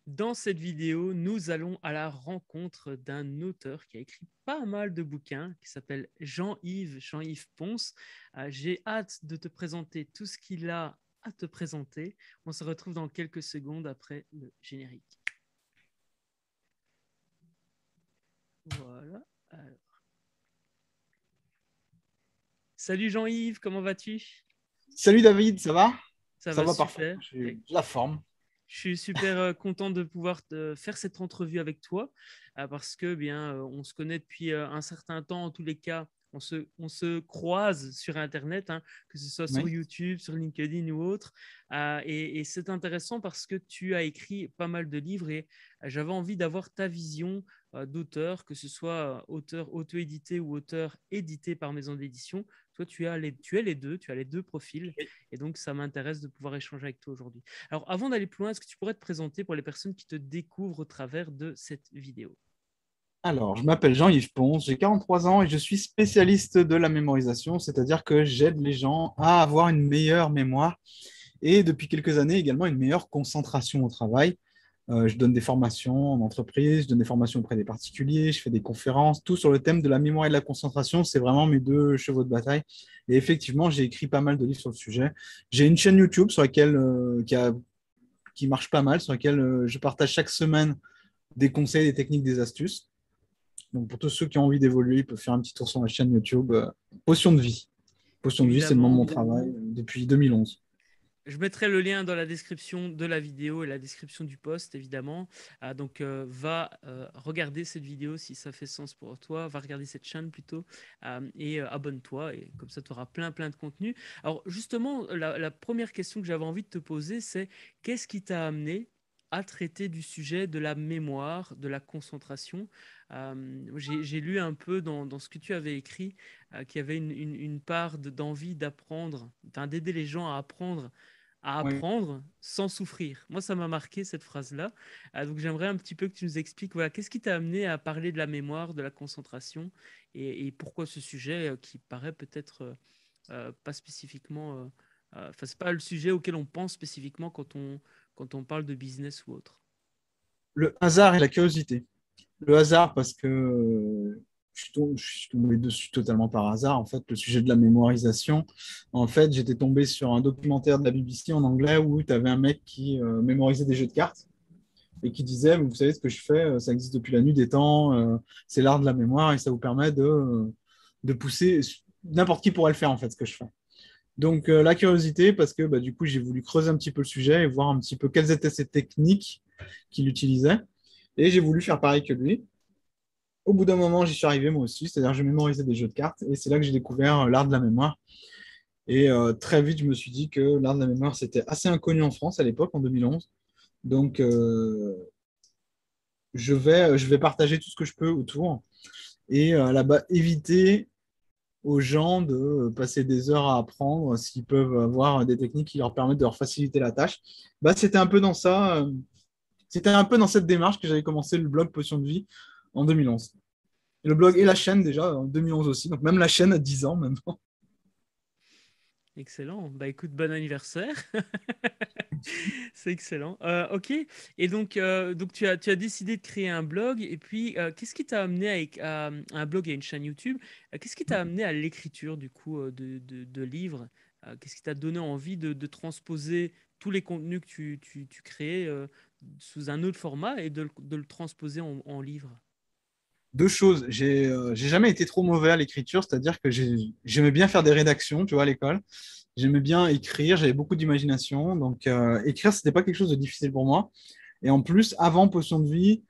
Dans cette vidéo, nous allons à la rencontre d'un auteur qui a écrit pas mal de bouquins, qui s'appelle Jean-Yves Ponce. J'ai hâte de te présenter tout ce qu'il a à te présenter. On se retrouve dans quelques secondes après le générique. Voilà. Salut Jean-Yves, comment vas-tu? Salut David, ça va? Ça Ça va va parfait. super. J'ai la forme. Je suis super content de pouvoir faire cette entrevue avec toi parce que on se connaît depuis un certain temps. En tous les cas, on se croise sur Internet, hein, que ce soit sur Oui. YouTube, sur LinkedIn ou autre. Et c'est intéressant parce que tu as écrit pas mal de livres et j'avais envie d'avoir ta vision d'auteur, que ce soit auteur auto-édité ou auteur édité par maison d'édition. Toi, tu as les deux profils et donc ça m'intéresse de pouvoir échanger avec toi aujourd'hui. Alors, avant d'aller plus loin, est-ce que tu pourrais te présenter pour les personnes qui te découvrent au travers de cette vidéo? Alors, je m'appelle Jean-Yves Ponce, j'ai 43 ans et je suis spécialiste de la mémorisation, c'est-à-dire que j'aide les gens à avoir une meilleure mémoire et depuis quelques années également une meilleure concentration au travail. Je donne des formations en entreprise, je donne des formations auprès des particuliers, je fais des conférences, tout sur le thème de la mémoire et de la concentration. C'est vraiment mes deux chevaux de bataille. Et effectivement, j'ai écrit pas mal de livres sur le sujet. J'ai une chaîne YouTube sur laquelle, qui marche pas mal, sur laquelle je partage chaque semaine des conseils, des techniques, des astuces. Donc pour tous ceux qui ont envie d'évoluer, ils peuvent faire un petit tour sur ma chaîne YouTube Potion de vie. Potion de vie, c'est le nom de Évidemment, mon travail depuis 2011. je mettrai le lien dans la description de la vidéo et la description du post, évidemment. Va regarder cette vidéo si ça fait sens pour toi. Va regarder cette chaîne plutôt et abonne-toi. Et comme ça, tu auras plein de contenu. Alors, justement, la première question que j'avais envie de te poser, c'est qu'est-ce qui t'a amené à traiter du sujet de la mémoire, de la concentration? J'ai lu un peu dans ce que tu avais écrit qu'il y avait une part d'envie d'apprendre, d'aider les gens à Oui. apprendre sans souffrir. Moi, ça m'a marqué cette phrase-là. Donc, j'aimerais un petit peu que tu nous expliques, voilà, qu'est-ce qui t'a amené à parler de la mémoire, de la concentration, et pourquoi ce sujet qui paraît peut-être pas spécifiquement, enfin, c'est pas le sujet auquel on pense spécifiquement quand on parle de business ou autre. Le hasard et la curiosité. Le hasard parce que je suis tombé dessus totalement par hasard. En fait, le sujet de la mémorisation. En fait, j'étais tombé sur un documentaire de la BBC en anglais où tu avais un mec qui mémorisait des jeux de cartes et qui disait, vous savez ce que je fais, ça existe depuis la nuit des temps, c'est l'art de la mémoire et ça vous permet de pousser, n'importe qui pourrait le faire en fait, ce que je fais. Donc la curiosité, parce que du coup, j'ai voulu creuser un petit peu le sujet et voir un petit peu quelles étaient ces techniques qu'il utilisait. Et j'ai voulu faire pareil que lui. Au bout d'un moment, j'y suis arrivé moi aussi, c'est-à-dire je mémorisais des jeux de cartes et c'est là que j'ai découvert l'art de la mémoire. Et très vite, je me suis dit que l'art de la mémoire, c'était assez inconnu en France à l'époque, en 2011. Donc, je vais partager tout ce que je peux autour et là-bas, éviter aux gens de passer des heures à apprendre s'ils peuvent avoir des techniques qui leur permettent de leur faciliter la tâche. C'était un peu dans ça, c'était un peu dans cette démarche que j'avais commencé le blog Potion de vie en 2011. Le blog et la chaîne déjà en 2011 aussi, donc même la chaîne a 10 ans maintenant. Excellent. Bah écoute, bon anniversaire. C'est excellent. Ok. Et donc tu as décidé de créer un blog. Et puis, qu'est-ce qui t'a amené à un blog et une chaîne YouTube? Qu'est-ce qui t'a amené à l'écriture du coup de livres? Qu'est-ce qui t'a donné envie de transposer tous les contenus que tu créais sous un autre format et de le transposer en livre? Deux choses, j'ai jamais été trop mauvais à l'écriture, c'est-à-dire que j'aimais bien faire des rédactions, tu vois, à l'école. J'aimais bien écrire, j'avais beaucoup d'imagination, donc écrire, c'était pas quelque chose de difficile pour moi. Et en plus, avant Potion de vie,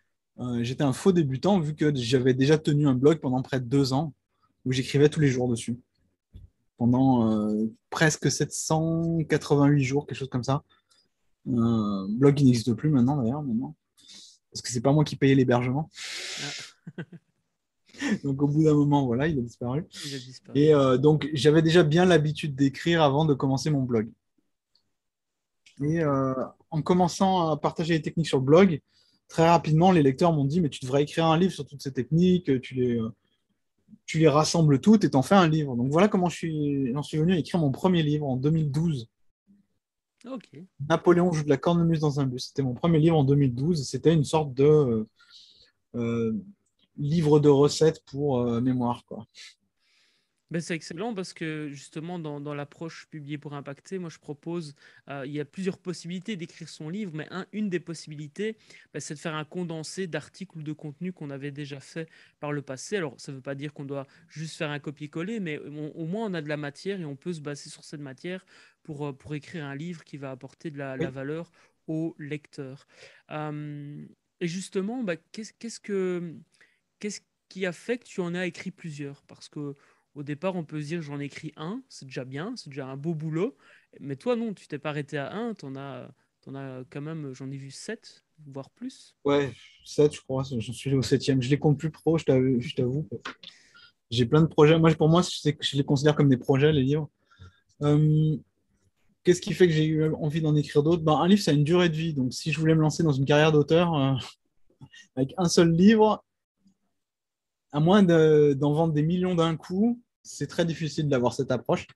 j'étais un faux débutant vu que j'avais déjà tenu un blog pendant près de 2 ans où j'écrivais tous les jours dessus, pendant presque 788 jours, quelque chose comme ça. Blog qui n'existe plus maintenant d'ailleurs, maintenant, parce que c'est pas moi qui payais l'hébergement. Ah, Donc au bout d'un moment, voilà, il a disparu. il a disparu. Et donc j'avais déjà bien l'habitude d'écrire avant de commencer mon blog. Et Ok. en commençant à partager les techniques sur le blog, très rapidement, les lecteurs m'ont dit, mais tu devrais écrire un livre sur toutes ces techniques, tu les rassembles toutes et t'en fais un livre. Donc voilà comment j'en suis venu à écrire mon premier livre en 2012. Ok. Napoléon joue de la cornemuse dans un bus. C'était mon premier livre en 2012. C'était une sorte de euh, livre de recettes pour mémoire, quoi. Ben, c'est excellent parce que justement dans l'approche publiée pour impacter, moi je propose, il y a plusieurs possibilités d'écrire son livre, mais une des possibilités, ben, c'est de faire un condensé d'articles ou de contenus qu'on avait déjà fait par le passé. Alors ça ne veut pas dire qu'on doit juste faire un copier-coller, mais au moins on a de la matière et on peut se baser sur cette matière pour écrire un livre qui va apporter de la Oui. valeur au lecteur. Euh, et justement, ben, qu'est-ce qui a fait que tu en as écrit plusieurs? Parce que au départ, on peut se dire j'en écris un, c'est déjà bien, c'est déjà un beau boulot. Mais toi, non, tu t'es pas arrêté à un, t'en as quand même, j'en ai vu sept, voire plus. Ouais, 7, je crois. J'en suis au septième. Je les compte plus trop, je t'avoue. J'ai plein de projets. Moi, pour moi, je les considère comme des projets, les livres. Euh, Qu'est-ce qui fait que j'ai eu envie d'en écrire d'autres? Ben, un livre, ça a une durée de vie. Donc, si je voulais me lancer dans une carrière d'auteur, avec un seul livre, à moins d'en vendre des millions d'un coup, c'est très difficile d'avoir cette approche.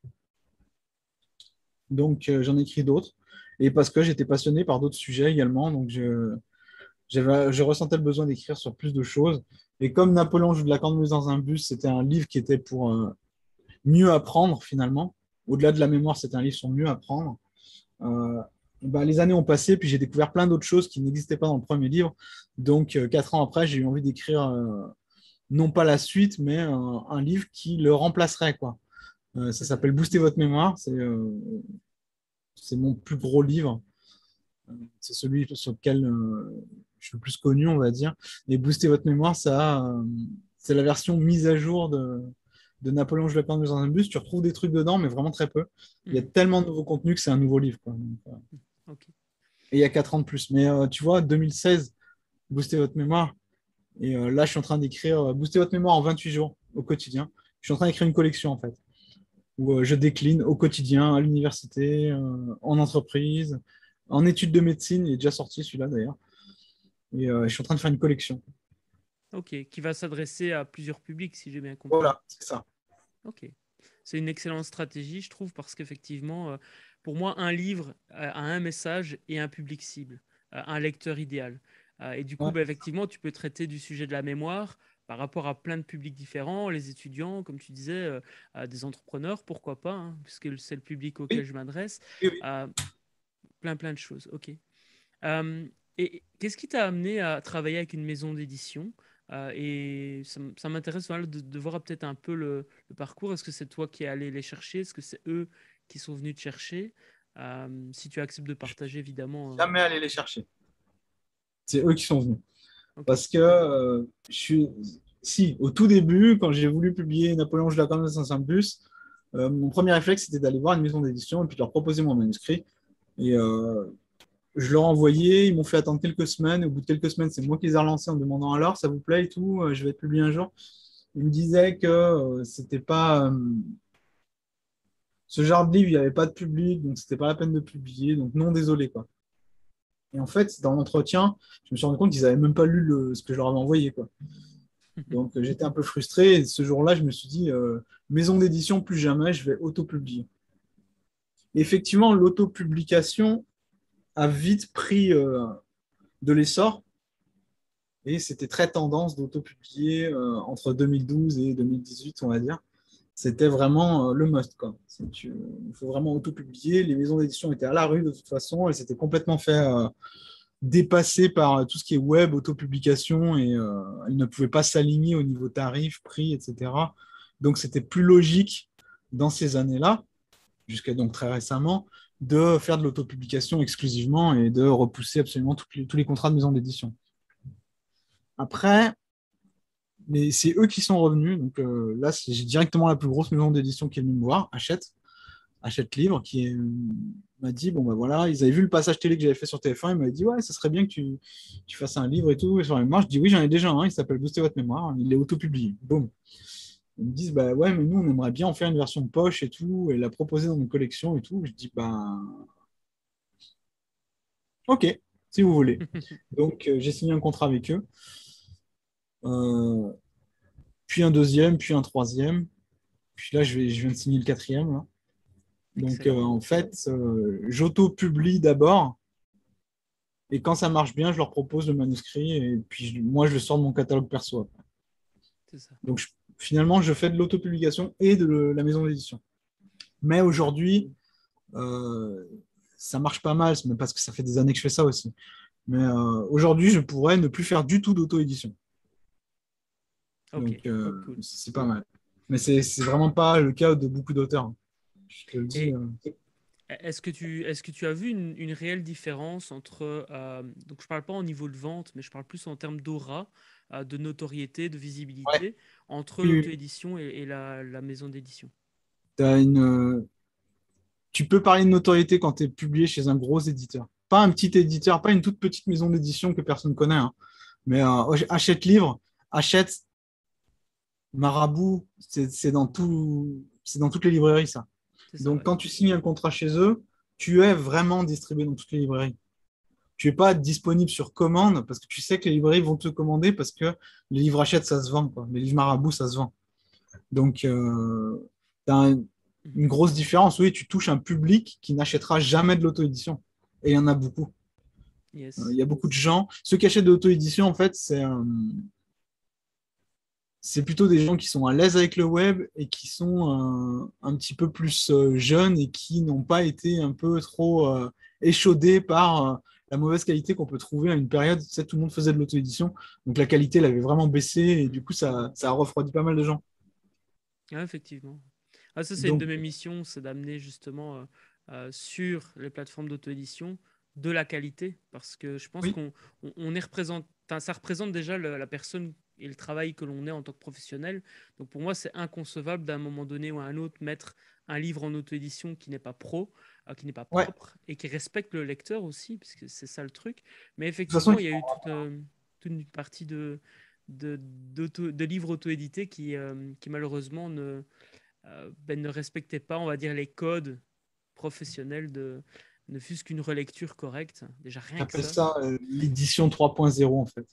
Donc, j'en ai écrit d'autres. Et parce que j'étais passionné par d'autres sujets également. Donc, je ressentais le besoin d'écrire sur plus de choses. Et comme Napoléon joue de la cornemuse dans un bus, c'était un livre qui était pour mieux apprendre finalement. Au-delà de la mémoire, c'était un livre sur mieux apprendre. Euh, bah, les années ont passé, puis j'ai découvert plein d'autres choses qui n'existaient pas dans le premier livre. Donc, 4 ans après, j'ai eu envie d'écrire non pas la suite, mais un livre qui le remplacerait, quoi. Ça Mhm. s'appelle Booster votre mémoire. C'est mon plus gros livre. C'est celui sur lequel je suis le plus connu, on va dire. Et Booster votre mémoire, c'est la version mise à jour de Napoléon je le dans un bus. Tu retrouves des trucs dedans, mais vraiment très peu. Il y a Mhm. tellement de nouveaux contenus que c'est un nouveau livre, quoi. Ok. Et il y a 4 ans de plus. Mais tu vois, 2016, Booster votre mémoire. Et là, je suis en train d'écrire Booster votre mémoire en 28 jours au quotidien. Je suis en train d'écrire une collection, en fait, où je décline au quotidien, à l'université, en entreprise, en études de médecine. Il est déjà sorti celui-là, d'ailleurs. Et je suis en train de faire une collection. Ok. Qui va s'adresser à plusieurs publics, si j'ai bien compris. Voilà, c'est ça. Ok. C'est une excellente stratégie, je trouve, parce qu'effectivement, pour moi, un livre a un message et un public cible, un lecteur idéal. Et du coup, Ouais. bah, effectivement, tu peux traiter du sujet de la mémoire par rapport à plein de publics différents, les étudiants, comme tu disais, à des entrepreneurs, pourquoi pas, hein, puisque c'est le public auquel Oui, je m'adresse. oui, oui. euh, plein de choses. Ok. Euh, et qu'est-ce qui t'a amené à travailler avec une maison d'édition? Et ça m'intéresse voilà, de voir peut-être un peu le parcours. Est-ce que c'est toi qui es allé les chercher? Est-ce que c'est eux qui sont venus te chercher? Si tu acceptes de Je partager, évidemment. suis jamais allé les chercher. C'est eux qui sont venus. Ok. Parce que si, au tout début, quand j'ai voulu publier Napoléon, je l'attends dans un bus, mon premier réflexe, c'était d'aller voir une maison d'édition et puis de leur proposer mon manuscrit. Et je leur ai envoyé, ils m'ont fait attendre quelques semaines. Et au bout de quelques semaines, c'est moi qui les ai relancés en demandant alors, ça vous plaît et tout, je vais être publié un jour. Ils me disaient que c'était pas ce genre de livre, il n'y avait pas de public, donc c'était pas la peine de publier. Donc non, désolé, quoi. Et en fait, dans l'entretien, je me suis rendu compte qu'ils n'avaient même pas lu ce que je leur avais envoyé, quoi. Donc j'étais un peu frustré. Et ce jour-là, je me suis dit, maison d'édition, plus jamais, je vais auto-publier. Et effectivement, l'autopublication a vite pris de l'essor. Et c'était très tendance d'auto-publier entre 2012 et 2018, on va dire. C'était vraiment le must, quoi. Il faut vraiment auto-publier. Les maisons d'édition étaient à la rue de toute façon. Elles s'étaient complètement fait dépasser par tout ce qui est web, autopublication, et elles ne pouvaient pas s'aligner au niveau tarif, prix, etc. Donc c'était plus logique dans ces années-là, jusqu'à donc très récemment, de faire de l'autopublication exclusivement et de repousser absolument tous les contrats de maison d'édition. Après, mais c'est eux qui sont revenus. Donc là, j'ai directement la plus grosse maison d'édition qui est venue me voir, Achète Livre, m'a dit, bon ben voilà, ils avaient vu le passage télé que j'avais fait sur TF1, ils m'avaient dit, ouais, ça serait bien que tu fasses un livre et tout, et sur la mémoire. Je dis, oui, j'en ai déjà un, il s'appelle Booster votre mémoire, il est auto-publié. Boum. Ils me disent, bah ouais, mais nous, on aimerait bien en faire une version de poche et tout, et la proposer dans une collection et tout. Je dis, bah, ok, si vous voulez. Donc, j'ai signé un contrat avec eux, euh, puis un deuxième, puis un troisième, puis là, je viens de signer le quatrième, là. Donc, Excellent. en fait, j'auto-publie d'abord. Et quand ça marche bien, je leur propose le manuscrit. Et puis, moi, je le sors de mon catalogue perso. C'est ça. Donc, finalement, je fais de l'autopublication et de la maison d'édition. Mais aujourd'hui, euh, ça marche pas mal, mais parce que ça fait des années que je fais ça aussi. Mais aujourd'hui, je pourrais ne plus faire du tout d'auto-édition. Ok, Donc, cool. c'est pas mal. Mais c'est vraiment pas le cas de beaucoup d'auteurs, hein. Je te le dis. Et est-ce que tu as vu une réelle différence entre, donc je parle pas au niveau de vente, mais je parle plus en termes d'aura, de notoriété, de Ouais. visibilité, entre Oui, oui. l'auto-édition et la maison d'édition? T'as tu peux parler de notoriété quand tu es publié chez un gros éditeur. Pas un petit éditeur, pas une toute petite maison d'édition que personne ne connaît, hein. Mais achète livre, achète Marabout, c'est dans toutes les librairies, ça. C'est ça, Donc, ouais. quand tu signes un contrat chez eux, tu es vraiment distribué dans toutes les librairies. Tu n'es pas disponible sur commande parce que tu sais que les librairies vont te commander parce que les livres achètent, ça se vend, quoi. Les livres Marabout, ça se vend. Donc, tu as Mhm. une grosse différence. Oui, tu touches un public qui n'achètera jamais de l'auto-édition. Et il y en a beaucoup. Il Yes. y a beaucoup de gens. Ceux qui achètent de l'auto-édition, en fait, c'est plutôt des gens qui sont à l'aise avec le web et qui sont un petit peu plus jeunes et qui n'ont pas été un peu trop échaudés par la mauvaise qualité qu'on peut trouver à une période. Tu sais, tout le monde faisait de l'auto-édition. Donc la qualité, elle avait vraiment baissé et du Mhm. coup, ça a refroidi pas mal de gens. Ouais, effectivement. Ah, ça, c'est une de Donc, mes missions, c'est d'amener justement sur les plateformes d'auto-édition de la qualité, parce que je pense oui, qu'on est enfin, ça représente déjà la personne et le travail que l'on est en tant que professionnel. Donc pour moi, c'est inconcevable d'un moment donné ou à un autre mettre un livre en auto-édition qui n'est pas pro, qui n'est pas ouais. De propre et qui respecte le lecteur aussi, puisque c'est ça le truc. Mais toute façon, effectivement, il y a eu toute une partie de livres auto-édités qui malheureusement ne respectait pas, on va dire, les codes professionnels ne fût-ce qu'une relecture correcte. Déjà, rien que j'appelle ça. ça l'édition 3.0 en fait.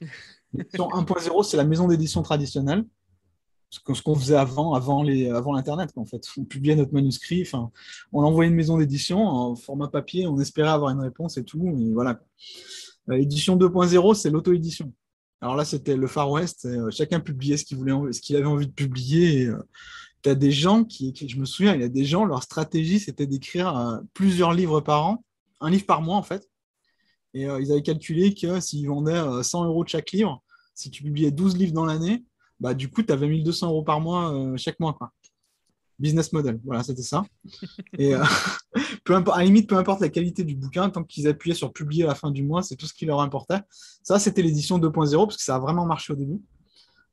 L'édition 1.0, c'est la maison d'édition traditionnelle. Ce qu'on faisait avant l'Internet, en fait. On publiait notre manuscrit, enfin, on l'envoyait à une maison d'édition en format papier, on espérait avoir une réponse et tout, et voilà. L'édition 2.0, c'est l'auto-édition. Alors là, c'était le Far West, et, chacun publiait ce qu'il avait envie de publier. Tu as des gens je me souviens, il y a des gens, leur stratégie, c'était d'écrire plusieurs livres par an, un livre par mois, en fait. Et ils avaient calculé que s'ils vendaient 100 euros de chaque livre, si tu publiais 12 livres dans l'année, bah, du coup, tu avais 1200 euros par mois chaque mois, quoi. Business model, voilà, c'était ça. Et peu importe, à la limite, peu importe la qualité du bouquin, tant qu'ils appuyaient sur publier à la fin du mois, c'est tout ce qui leur importait. Ça, c'était l'édition 2.0 parce que ça a vraiment marché au début.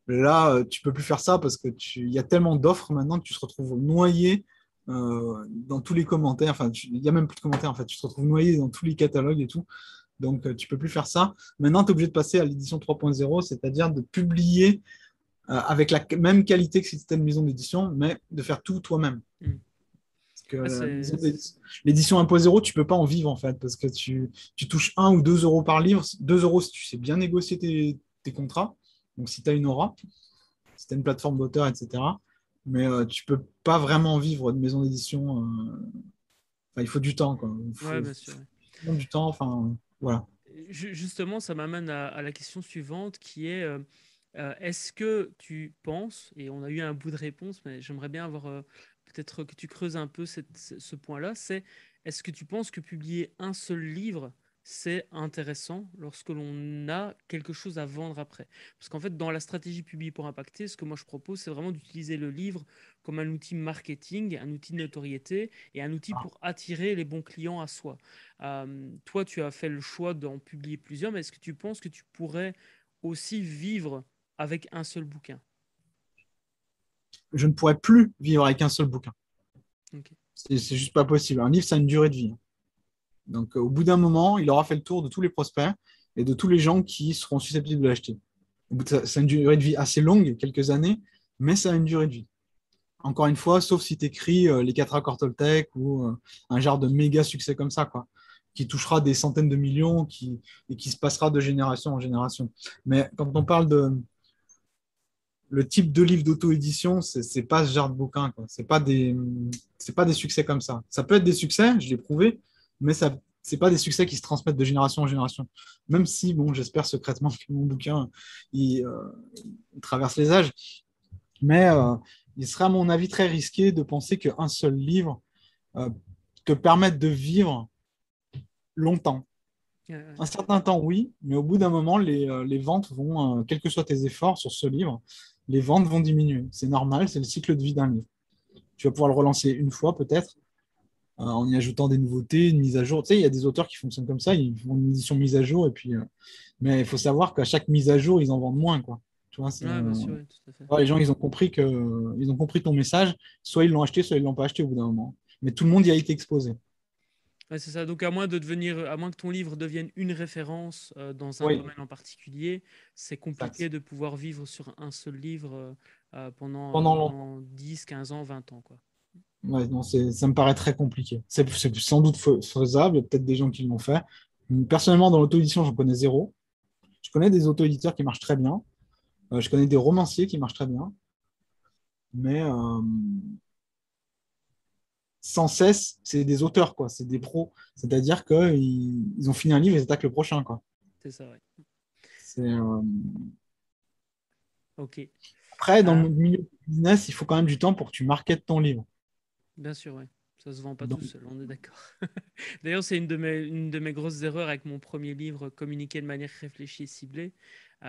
Là, tu peux plus faire ça parce que il y a tellement d'offres maintenant que tu te retrouves noyé dans tous les commentaires. Enfin, il n'y a même plus de commentaires en fait. Tu te retrouves noyé dans tous les catalogues et tout. Donc, tu peux plus faire ça. Maintenant, tu es obligé de passer à l'édition 3.0, c'est-à-dire de publier avec la même qualité que si c'était une maison d'édition, mais de faire tout toi-même. Mm. Parce que Ah, l'édition 1.0, tu peux pas en vivre en fait, parce que tu touches 1 ou 2 euros par livre. 2 euros si tu sais bien négocier tes contrats, donc si tu as une aura, si tu as une plateforme d'auteur, etc. Mais tu peux pas vraiment vivre de maison d'édition. Enfin, il faut du temps, quoi. ouais, bien sûr. Ouais. Faut du temps, enfin, voilà. Justement, ça m'amène à la question suivante qui est est-ce que tu penses, et on a eu un bout de réponse, mais j'aimerais bien avoir peut-être que tu creuses un peu ce point-là, c'est est-ce que tu penses que publier un seul livre, c'est intéressant lorsque l'on a quelque chose à vendre après? Parce qu'en fait, dans la stratégie Publier pour impacter, ce que moi je propose, c'est vraiment d'utiliser le livre comme un outil marketing, un outil de notoriété et un outil pour attirer les bons clients à soi. Toi, tu as fait le choix d'en publier plusieurs, mais est-ce que tu penses que tu pourrais aussi vivre avec un seul bouquin? Je ne pourrais plus vivre avec un seul bouquin. Ok. C'est juste pas possible. Un livre, ça a une durée de vie. Donc, au bout d'un moment, il aura fait le tour de tous les prospects et de tous les gens qui seront susceptibles de l'acheter. C'est une durée de vie assez longue, quelques années, mais ça a une durée de vie. Encore une fois, sauf si tu écris les 4 accords Toltec ou un genre de méga succès comme ça, quoi, qui touchera des centaines de millions et qui se passera de génération en génération. Mais quand on parle le type de livre d'auto-édition, c'est pas ce genre de bouquin, quoi. C'est pas des succès comme ça. Ça peut être des succès, je l'ai prouvé, mais ça, c'est pas des succès qui se transmettent de génération en génération. Même si, bon, j'espère secrètement que mon bouquin, il traverse les âges, mais il serait, à mon avis, très risqué de penser qu'un seul livre euh, te permette de vivre longtemps. Ouais. Un certain temps, oui, mais au bout d'un moment, les ventes vont, quels que soient tes efforts sur ce livre, les ventes vont diminuer. C'est normal, c'est le cycle de vie d'un livre. Tu vas pouvoir le relancer une fois peut-être, en y ajoutant des nouveautés, une mise à jour. Tu sais, il y a des auteurs qui fonctionnent comme ça, ils font une édition mise à jour, et puis, mais il faut savoir qu'à chaque mise à jour, ils en vendent moins, quoi. Tu vois, Ouais, bien sûr, ouais, tout à fait. ouais, les gens, ils ont compris ton message, soit ils l'ont acheté, soit ils l'ont pas acheté au bout d'un moment. Mais tout le monde y a été exposé. Ouais, c'est ça. Donc, à moins que ton livre devienne une référence dans un Oui, domaine en particulier, c'est exact. compliqué de pouvoir vivre sur un seul livre Pendant longtemps. pendant 10, 15 ans, 20 ans, quoi. Ouais, non, ça me paraît très compliqué. C'est sans doute faisable, il y a peut-être des gens qui l'ont fait. Personnellement, dans l'auto-édition, j'en connais zéro. Je connais des auto-éditeurs qui marchent très bien. Je connais des romanciers qui marchent très bien. Mais sans cesse, c'est des auteurs, quoi. C'est des pros. C'est-à-dire qu'ils ont fini un livre et ils attaquent le prochain, quoi. C'est ça, ouais. C'est, Ok. Après, dans Euh, le milieu du business, il faut quand même du temps pour que tu marketes ton livre. Bien sûr, ouais. Ça se vend pas tout Donc, seul, on est d'accord. D'ailleurs, c'est une de mes grosses erreurs avec mon premier livre, Communiquer de manière réfléchie et ciblée.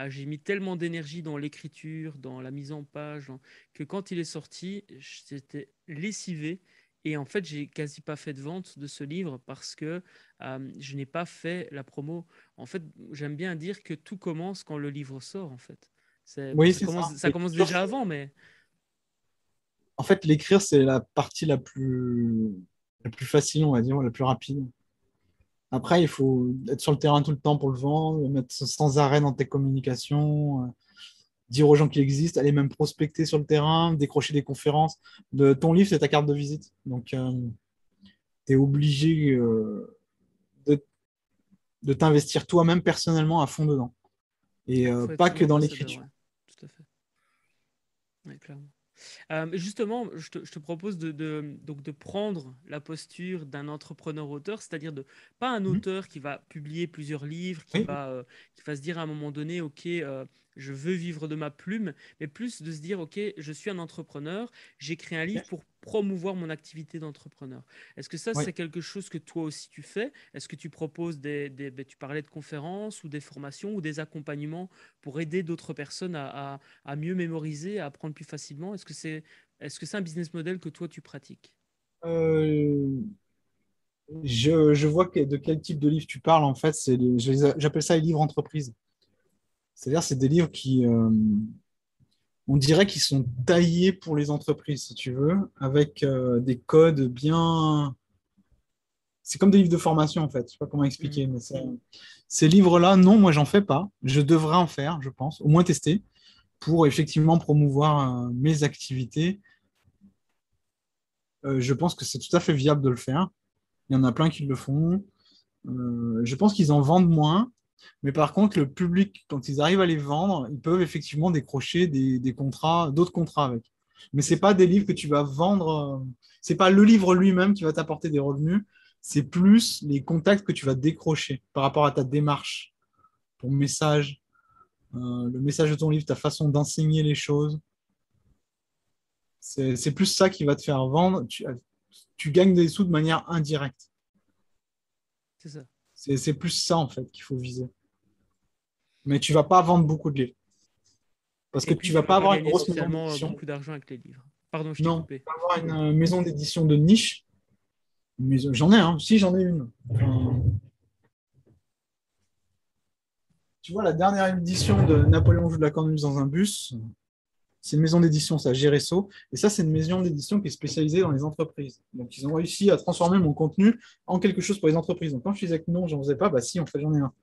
J'ai mis tellement d'énergie dans l'écriture, dans la mise en page, que quand il est sorti, j'étais lessivé. Et en fait, j'ai quasi pas fait de vente de ce livre parce que je n'ai pas fait la promo. En fait, j'aime bien dire que tout commence quand le livre sort, en fait. Bon, oui, c'est ça. ça commence déjà avant, mais En fait, l'écrire, c'est la partie la plus facile, on va dire, la plus rapide. Après, il faut être sur le terrain tout le temps pour le vendre, le mettre sans arrêt dans tes communications, dire aux gens qu'il existe, aller même prospecter sur le terrain, décrocher des conférences. Ton livre, c'est ta carte de visite. Donc, tu es obligé de, de t'investir toi-même personnellement à fond dedans. Et il faut être pas un que dans ambassadeur, l'écriture. ouais. Tout à fait. Ouais, clairement. Justement, je te propose donc de prendre la posture d'un entrepreneur-auteur, c'est-à-dire de pas un Mhm. auteur qui va publier plusieurs livres, Oui, qui va se dire à un moment donné, OK, je veux vivre de ma plume, mais plus de se dire, OK, je suis un entrepreneur, j'écris un livre ok. pour promouvoir mon activité d'entrepreneur. Est-ce que ça, Oui. c'est quelque chose que toi aussi tu fais? Est-ce que tu proposes ben, tu parlais de conférences ou des formations ou des accompagnements pour aider d'autres personnes à mieux mémoriser, à apprendre plus facilement? Est-ce que c'est un business model que toi tu pratiques? Euh, je vois de quel type de livre tu parles. En fait, j'appelle ça les livres entreprises. C'est-à-dire, c'est des livres on dirait qu'ils sont taillés pour les entreprises, si tu veux, avec des codes bien. C'est comme des livres de formation, en fait. Je sais pas comment Mhm. expliquer, mais ces livres-là, non, moi, j'en fais pas. Je devrais en faire, je pense, au moins tester, pour effectivement promouvoir mes activités. Je pense que c'est tout à fait viable de le faire. Il y en a plein qui le font. Je pense qu'ils en vendent moins, mais par contre, le public, quand ils arrivent à les vendre, ils peuvent effectivement décrocher des contrats, d'autres contrats avec. Mais C'est c'est ça. pas des livres que tu vas vendre. C'est pas le livre lui-même qui va t'apporter des revenus. C'est plus les contacts que tu vas décrocher par rapport à ta démarche, ton message, le message de ton livre, ta façon d'enseigner les choses. C'est plus ça qui va te faire vendre. Tu gagnes des sous de manière indirecte. C'est ça. C'est plus ça, en fait, qu'il faut viser. Mais tu vas pas vendre beaucoup de livres. Parce que Et puis tu tu vas vas pas pas avoir une gagner grosse maison spécialement d'édition. beaucoup d'argent avec les livres. Pardon, je t'ai Non, tu coupé. vas avoir une maison d'édition de niche. J'en ai, hein. Si, j'en ai une. Tu vois, la dernière édition de Napoléon joue de la cornemuse dans un bus, c'est une maison d'édition, ça, Géresso. Et ça, c'est une maison d'édition qui est spécialisée dans les entreprises. Donc, ils ont réussi à transformer mon contenu en quelque chose pour les entreprises. Donc, quand je disais que non, j'en faisais pas, bah si, en fait, j'en ai un.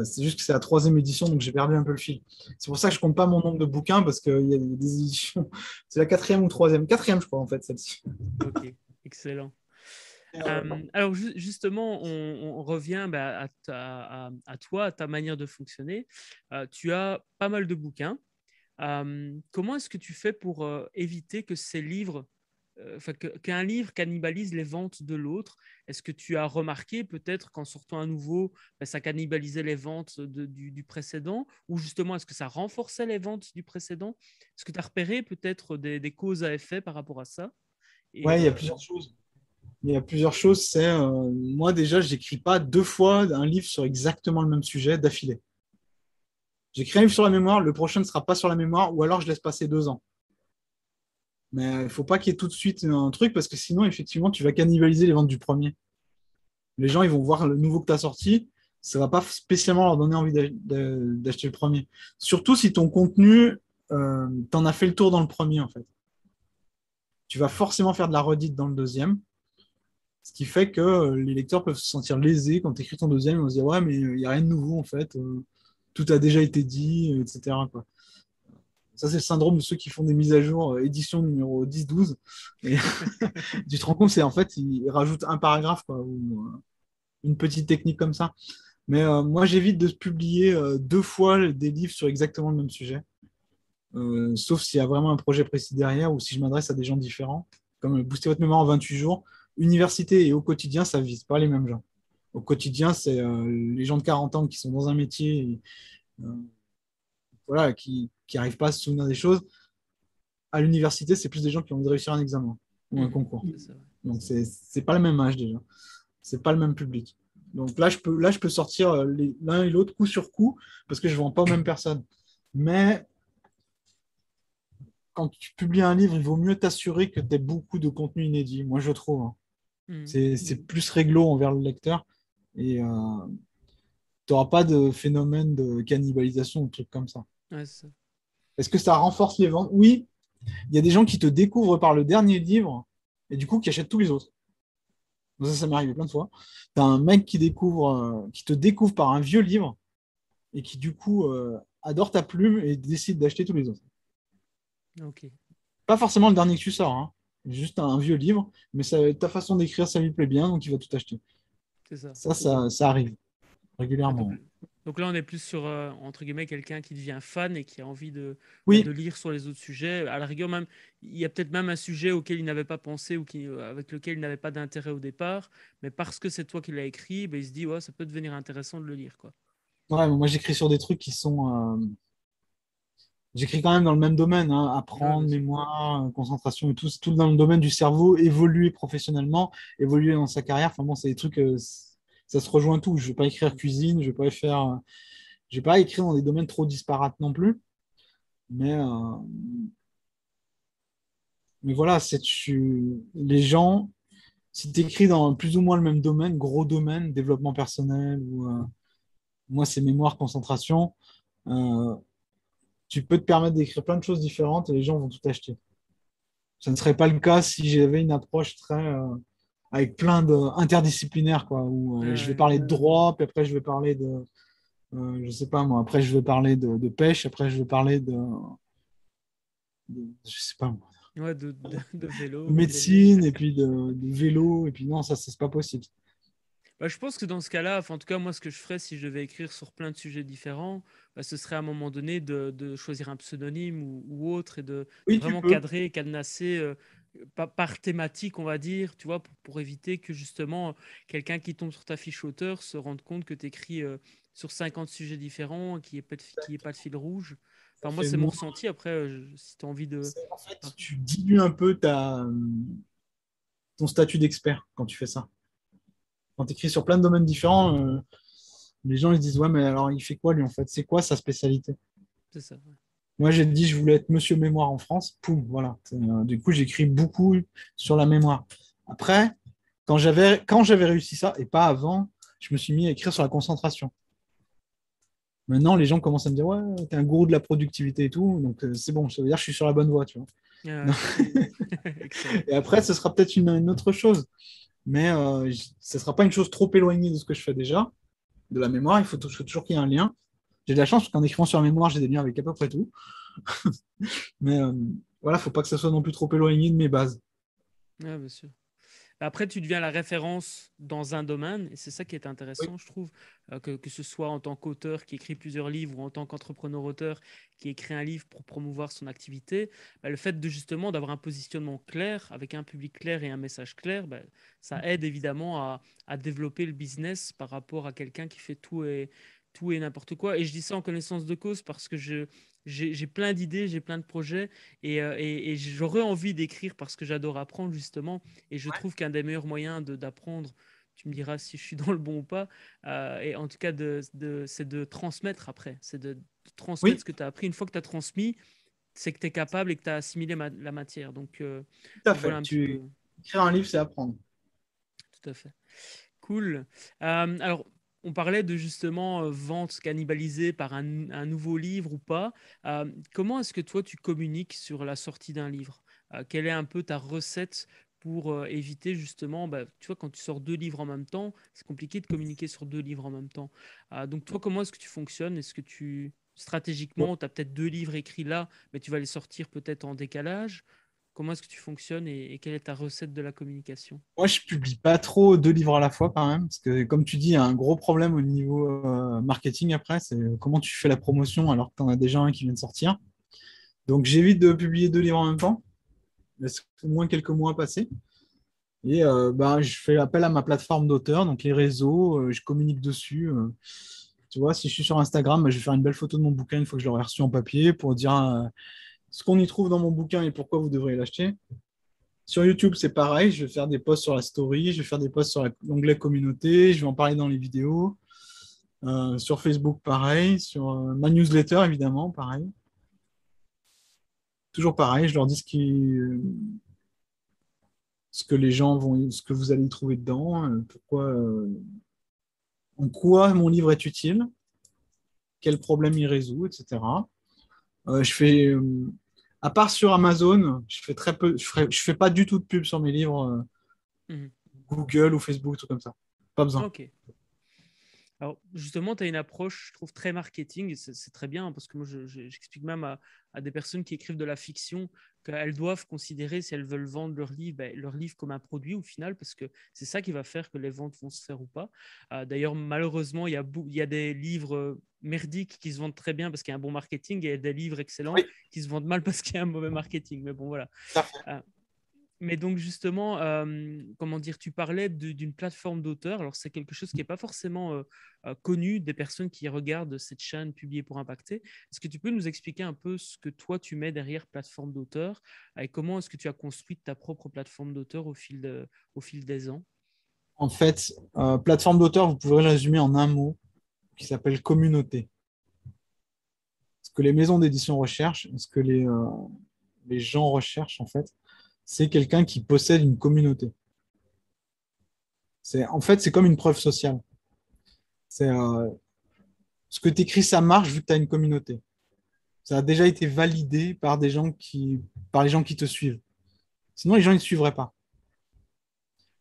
C'est juste que c'est la troisième édition, donc j'ai perdu un peu le fil. C'est pour ça que je compte pas mon nombre de bouquins, parce qu'il y a des éditions. C'est la quatrième ou troisième. Quatrième, je crois, en fait, celle-ci. Ok, excellent. Alors justement, on revient bah, à toi, à ta manière de fonctionner. Tu as pas mal de bouquins. Comment est-ce que tu fais pour éviter que ces livres, qu'un livre cannibalise les ventes de l'autre? Est-ce que tu as remarqué peut-être qu'en sortant un nouveau, ben, ça cannibalisait les ventes du précédent? Ou justement, est-ce que ça renforçait les ventes du précédent? Est-ce que tu as repéré peut-être des causes à effet par rapport à ça? Et, Ouais, il y a plusieurs choses. Il y a plusieurs choses. C'est moi déjà, j'écris pas 2 fois un livre sur exactement le même sujet d'affilée. J'écris un livre sur la mémoire, le prochain ne sera pas sur la mémoire, ou alors je laisse passer 2 ans. Mais il ne faut pas qu'il y ait tout de suite un truc, parce que sinon, effectivement, tu vas cannibaliser les ventes du premier. Les gens, ils vont voir le nouveau que tu as sorti, ça ne va pas spécialement leur donner envie d'acheter le premier. Surtout si ton contenu, tu en as fait le tour dans le premier, en fait. Tu vas forcément faire de la redite dans le deuxième, ce qui fait que les lecteurs peuvent se sentir lésés quand tu écris ton deuxième, ils vont se dire, ouais, mais il n'y a rien de nouveau, en fait. Tout a déjà été dit, etc., quoi. Ça, c'est le syndrome de ceux qui font des mises à jour édition numéro 10-12. Et tu te rends compte, c'est en fait, ils rajoutent un paragraphe, quoi, ou une petite technique comme ça. Mais moi, j'évite de publier 2 fois des livres sur exactement le même sujet. Sauf s'il y a vraiment un projet précis derrière ou si je m'adresse à des gens différents, comme booster votre mémoire en 28 jours. Université et au quotidien, ça ne vise pas les mêmes gens. Au quotidien, c'est les gens de 40 ans qui sont dans un métier et, voilà, qui n'arrivent pas à se souvenir des choses. À l'université, c'est plus des gens qui ont envie de réussir un examen ou un concours. C'est ça, ouais. Donc, c'est pas le même âge déjà. C'est pas le même public. Donc là, je peux sortir l'un et l'autre coup sur coup parce que je ne vends pas aux mêmes personnes. Mais quand tu publies un livre, il vaut mieux t'assurer que tu aies beaucoup de contenu inédit. Moi, je trouve, hein. Mhm. C'est plus réglo envers le lecteur et tu n'auras pas de phénomène de cannibalisation ou de trucs comme ça. Ouais, c'est ça. Est-ce que ça renforce les ventes? Oui, il y a des gens qui te découvrent par le dernier livre et du coup qui achètent tous les autres. Ça m'est arrivé plein de fois. Tu as un mec qui te découvre par un vieux livre et qui du coup adore ta plume et décide d'acheter tous les autres. Ok, Pas forcément le dernier que tu sors, hein. Juste un vieux livre, mais ta façon d'écrire, ça lui plaît bien, donc il va tout acheter. c'est ça. Ça arrive Ouais, donc, régulièrement. donc là, on est plus sur, entre guillemets, quelqu'un qui devient fan et qui a envie de Oui, lire sur les autres sujets. À la rigueur, même, il y a peut-être même un sujet auquel il n'avait pas pensé ou avec lequel il n'avait pas d'intérêt au départ, mais parce que c'est toi qui l'as écrit, ben, il se dit, ouais, ça peut devenir intéressant de le lire, quoi. ouais, moi j'écris sur des trucs qui sont. J'écris quand même dans le même domaine, hein, Ouais, apprendre, bien sûr. mémoire, concentration et tout. C'est tout dans le domaine du cerveau, évoluer professionnellement, évoluer dans sa carrière. Enfin bon, c'est des trucs, ça se rejoint tout. Je ne vais pas écrire cuisine, je vais pas écrire dans des domaines trop disparates non plus. Mais, euh, mais voilà, les gens, si tu écris dans plus ou moins le même domaine, gros domaine, développement personnel, ou moi c'est mémoire, concentration, euh, tu peux te permettre d'écrire plein de choses différentes et les gens vont tout acheter. Ça ne serait pas le cas si j'avais une approche avec plein d'interdisciplinaires, quoi, où je vais Ouais, parler de droit, puis après je vais parler je sais pas moi, après je vais parler de pêche, après je vais parler je sais pas moi, ouais, de de vélo. médecine, et puis de vélo, et puis non, ça, c'est pas possible. Bah, je pense que dans ce cas-là, enfin, en tout cas, moi, ce que je ferais si je devais écrire sur plein de sujets différents, bah, ce serait à un moment donné de choisir un pseudonyme ou autre et de Oui, tu vraiment peux. cadrer, cadenasser par thématique, on va dire, tu vois, pour éviter que justement quelqu'un qui tombe sur ta fiche auteur se rende compte que tu écris sur 50 sujets différents, qu'il n'y ait pas de fil rouge. Ça Enfin, moi, fait c'est mon moins. ressenti. Après, si tu as envie de. En fait, tu dilues un peu ton statut d'expert quand tu fais ça. Quand tu écris sur plein de domaines différents, les gens ils se disent, ouais, mais alors il fait quoi lui en fait? C'est quoi sa spécialité? C'est ça. Ouais. Moi, j'ai dit je voulais être monsieur mémoire en France. Poum, voilà. Du coup, j'écris beaucoup sur la mémoire. Après, quand j'avais réussi ça, et pas avant, je me suis mis à écrire sur la concentration. Maintenant, les gens commencent à me dire, ouais, t'es un gourou de la productivité et tout. Donc, c'est bon, ça veut dire que je suis sur la bonne voie, tu vois. Ouais, excellent. Et après, ce sera peut-être une autre chose. Mais ce ne sera pas une chose trop éloignée de ce que je fais déjà, de la mémoire. Il faut toujours qu'il y ait un lien. J'ai de la chance parce qu'en écrivant sur la mémoire, j'ai des liens avec à peu près tout. Mais voilà, il ne faut pas que ça soit non plus trop éloigné de mes bases. Ouais, bien sûr. Après, tu deviens la référence dans un domaine, et c'est ça qui est Oui, intéressant, je trouve, que ce soit en tant qu'auteur qui écrit plusieurs livres ou en tant qu'entrepreneur-auteur qui écrit un livre pour promouvoir son activité, bah, le fait de justement d'avoir un positionnement clair, avec un public clair et un message clair, bah, ça aide évidemment à développer le business par rapport à quelqu'un qui fait tout et n'importe quoi. Et je dis ça en connaissance de cause parce que j'ai plein d'idées, j'ai plein de projets, et j'aurais envie d'écrire parce que j'adore apprendre justement. Et je trouve qu'un des meilleurs moyens d'apprendre, tu me diras si je suis dans le bon ou pas, et en tout cas, c'est de transmettre après. C'est de transmettre oui, ce que tu as appris. Une fois que tu as transmis, c'est que tu es capable et que tu as assimilé la matière. tout à Donc voilà fait. un petit peu. Écrire un livre, c'est apprendre. Tout à fait. Cool. Alors, on parlait de justement vente cannibalisée par un nouveau livre ou pas. Comment est-ce que toi, tu communiques sur la sortie d'un livre? Quelle est un peu ta recette pour éviter justement, bah, tu vois, quand tu sors deux livres en même temps, c'est compliqué de communiquer sur deux livres en même temps. Donc toi, comment est-ce que tu fonctionnes? Est-ce que Bon, stratégiquement, tu as peut-être deux livres écrits là, mais tu vas les sortir peut-être en décalage? Comment est-ce que tu fonctionnes et quelle est ta recette de la communication? moi, je publie pas trop deux livres à la fois quand même, parce que comme tu dis, il y a un gros problème au niveau marketing après, c'est comment tu fais la promotion alors que tu en as déjà un qui vient de sortir. Donc j'évite de publier deux livres en même temps, laisse au moins quelques mois passer. Et bah, je fais appel à ma plateforme d'auteur, donc les réseaux, je communique dessus. Tu vois, si je suis sur Instagram, bah, je vais faire une belle photo de mon bouquin une fois que je l'aurai reçu en papier pour dire ce qu'on y trouve dans mon bouquin et pourquoi vous devriez l'acheter. Sur YouTube, c'est pareil, je vais faire des posts sur la story, je vais faire des posts sur l'onglet communauté, je vais en parler dans les vidéos. Sur Facebook, pareil. Sur ma newsletter, évidemment, pareil. Toujours pareil, je leur dis ce que les gens vont, ce que vous allez y trouver dedans, pourquoi, en quoi mon livre est utile, quel problème il résout, etc. Je fais, à part sur Amazon, je fais très peu, je fais pas du tout de pub sur mes livres, Mhm. Google ou Facebook, tout comme ça. Pas besoin. Ok. Alors, justement, tu as une approche, je trouve, très marketing, et c'est très bien, parce que moi, j'explique même à des personnes qui écrivent de la fiction qu'elles doivent considérer, si elles veulent vendre leur livre, ben, leur livre comme un produit au final, parce que c'est ça qui va faire que les ventes vont se faire ou pas. D'ailleurs, malheureusement, il y a des livres merdiques qui se vendent très bien parce qu'il y a un bon marketing, et il y a des livres excellents Oui, qui se vendent mal parce qu'il y a un mauvais marketing. Mais bon, voilà. tout à fait. Euh, mais donc justement, comment dire, tu parlais d'une plateforme d'auteur. Alors c'est quelque chose qui n'est pas forcément connu des personnes qui regardent cette chaîne publiée pour impacter. Est-ce que tu peux nous expliquer un peu ce que toi tu mets derrière plateforme d'auteur et comment est-ce que tu as construit ta propre plateforme d'auteur au fil des ans? En fait, plateforme d'auteur, vous pouvez le résumer en un mot qui s'appelle communauté. Ce que les maisons d'édition recherchent, ce que les gens recherchent, en fait, c'est quelqu'un qui possède une communauté. En fait, c'est comme une preuve sociale. C'est ce que tu écris, ça marche vu que tu as une communauté. Ça a déjà été validé par les gens qui te suivent. Sinon, les gens ne te suivraient pas.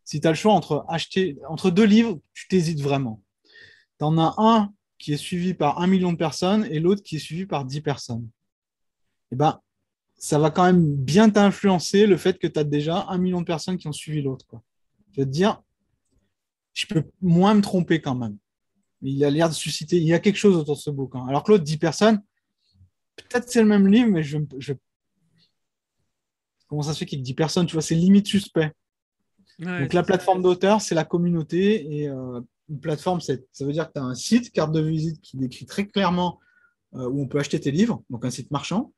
Si tu as le choix entre deux livres, tu t'hésites vraiment. Tu en as un qui est suivi par 1 million de personnes et l'autre qui est suivi par 10 personnes. Et ben, ça va quand même bien t'influencer le fait que tu as déjà 1 million de personnes qui ont suivi l'autre, quoi. Je vais te dire, je peux moins me tromper quand même. Il a l'air de susciter, il y a quelque chose autour de ce bouquin. Alors que l'autre, 10 personnes, peut-être c'est le même livre, mais comment ça se fait qu'il y ait 10 personnes, tu vois, c'est limite suspect. Ouais, Donc la c'est ça. plateforme d'auteur, c'est la communauté et une plateforme, ça veut dire que tu as un site, carte de visite qui décrit très clairement où on peut acheter tes livres, donc un site marchand,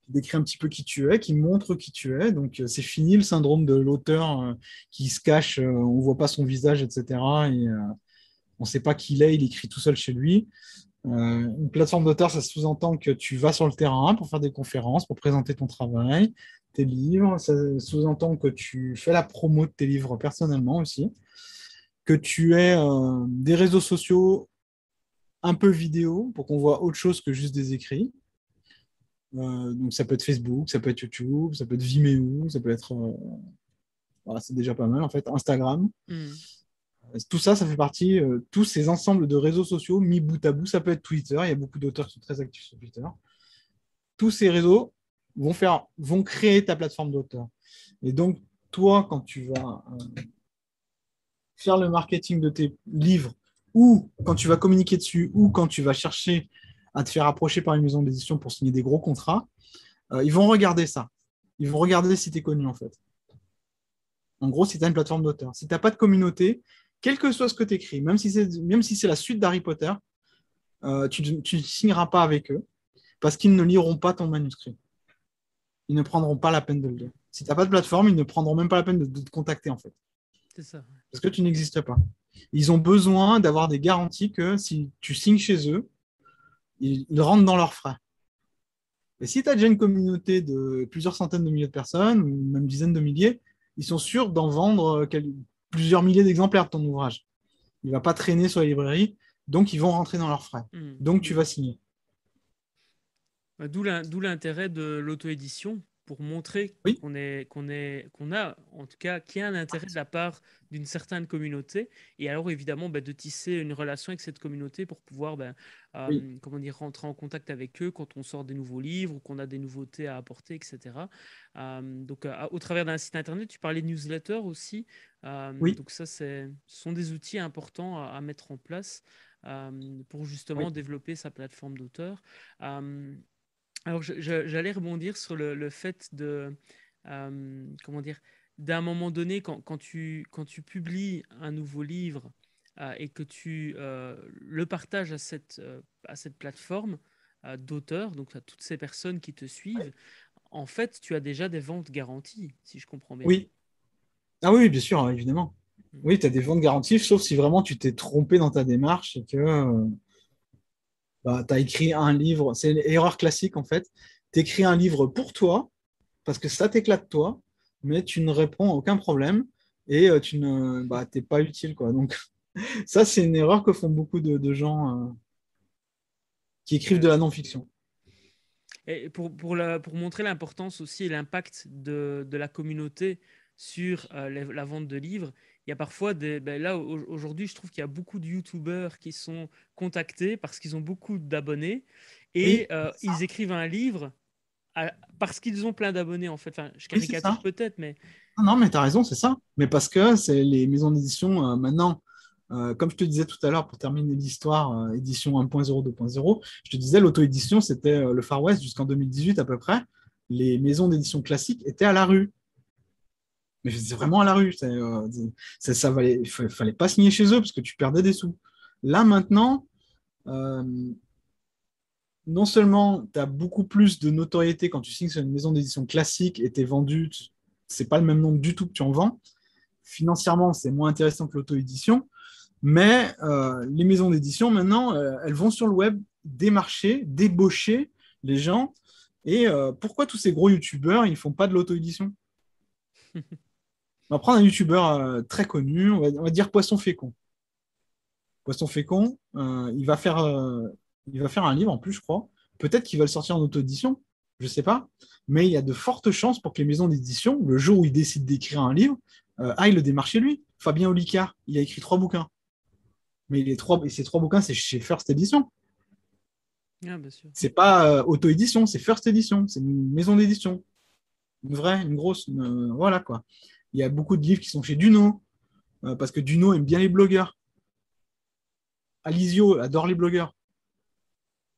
qui décrit un petit peu qui tu es, qui montre qui tu es. Donc c'est fini le syndrome de l'auteur qui se cache, on ne voit pas son visage, etc. Et on ne sait pas qui il est, il écrit tout seul chez lui. Une plateforme d'auteur, ça sous-entend que tu vas sur le terrain pour faire des conférences, pour présenter ton travail, tes livres. Ça sous-entend que tu fais la promo de tes livres personnellement aussi, que tu aies des réseaux sociaux un peu vidéo pour qu'on voit autre chose que juste des écrits. Donc ça peut être Facebook, ça peut être YouTube, ça peut être Vimeo, ça peut être, voilà, c'est déjà pas mal en fait, Instagram. Hmm. Tout ça, ça fait partie, tous ces ensembles de réseaux sociaux mis bout à bout, ça peut être Twitter, il y a beaucoup d'auteurs qui sont très actifs sur Twitter. Tous ces réseaux vont créer ta plateforme d'auteur. Et donc, toi, quand tu vas faire le marketing de tes livres, ou quand tu vas communiquer dessus, ou quand tu vas chercher à te faire approcher par une maison d'édition pour signer des gros contrats, ils vont regarder ça. Ils vont regarder si tu es connu, en fait. En gros, si tu as une plateforme d'auteur. Si tu n'as pas de communauté, quel que soit ce que tu écris, même si c'est la suite d'Harry Potter, tu ne signeras pas avec eux parce qu'ils ne liront pas ton manuscrit. Ils ne prendront pas la peine de le lire. Si tu n'as pas de plateforme, ils ne prendront même pas la peine de te contacter, en fait. C'est ça. Parce que tu n'existes pas. Ils ont besoin d'avoir des garanties que si tu signes chez eux, ils rentrent dans leurs frais. Et si tu as déjà une communauté de plusieurs centaines de milliers de personnes, ou même dizaines de milliers, ils sont sûrs d'en vendre plusieurs milliers d'exemplaires de ton ouvrage. Il ne va pas traîner sur les librairies, donc ils vont rentrer dans leurs frais. Donc tu vas signer. D'où l'intérêt de l'auto-édition pour montrer Oui, qu'on a, en tout cas, qu'il y a un intérêt de la part d'une certaine communauté. Et alors, évidemment, de tisser une relation avec cette communauté pour pouvoir, oui, comment dire, rentrer en contact avec eux quand on sort des nouveaux livres ou qu'on a des nouveautés à apporter, etc. Donc, au travers d'un site internet, tu parlais de newsletter aussi. oui, Donc, ça, ce sont des outils importants à mettre en place pour justement oui, développer sa plateforme d'auteur. Alors, j'allais rebondir sur le fait de, comment dire, d'un moment donné, quand tu publies un nouveau livre et que tu le partages à cette plateforme d'auteur, donc à toutes ces personnes qui te suivent, en fait, tu as déjà des ventes garanties, si je comprends bien. oui. Ah oui, bien sûr, évidemment. Mm. Oui, tu as des ventes garanties, sauf si vraiment tu t'es trompé dans ta démarche et que tu as écrit un livre. C'est une erreur classique, en fait. Tu écris un livre pour toi, parce que ça t'éclate toi, mais tu ne réponds à aucun problème et tu ne, t'es pas utile, quoi. Donc, ça, c'est une erreur que font beaucoup de gens qui écrivent de Ouais. la non-fiction. Et pour montrer l'importance aussi et l'impact de la communauté sur la vente de livres, il y a parfois là, aujourd'hui, je trouve qu'il y a beaucoup de YouTubeurs qui sont contactés parce qu'ils ont beaucoup d'abonnés et Oui, ils écrivent un livre parce qu'ils ont plein d'abonnés, en fait. Enfin, je oui, c'est ça. caricature peut-être, mais Non, non, mais tu as raison, c'est ça. Mais parce que c'est les maisons d'édition maintenant, comme je te disais tout à l'heure, pour terminer l'histoire, édition 1.0, 2.0, je te disais, l'auto-édition, c'était le Far West jusqu'en 2018 à peu près. Les maisons d'édition classiques étaient à la rue. Mais c'est vraiment à la rue. Ça fallait pas signer chez eux parce que tu perdais des sous. Là, maintenant, euh, non seulement tu as beaucoup plus de notoriété quand tu signes sur une maison d'édition classique et tu es vendu, c'est pas le même nombre du tout que tu en vends. Financièrement, c'est moins intéressant que l'auto-édition. Mais les maisons d'édition, maintenant, elles vont sur le web démarcher, débaucher les gens. Et pourquoi tous ces gros youtubeurs, ils font pas de l'auto-édition? On va prendre un youtubeur très connu, on va dire Poisson Fécond. Poisson Fécond, il va faire un livre en plus, je crois. Peut-être qu'il va le sortir en auto-édition, je ne sais pas. Mais il y a de fortes chances pour que les maisons d'édition, le jour où il décide d'écrire un livre, aillent le démarcher lui. Fabien Olicard, il a écrit 3 bouquins. Mais ces 3 bouquins, c'est chez First Edition. ah, bien sûr. C'est pas auto-édition, c'est First Edition. C'est une maison d'édition. Une vraie, une grosse. Voilà quoi. Il y a beaucoup de livres qui sont chez Duno, parce que Duno aime bien les blogueurs. Alizio adore les blogueurs.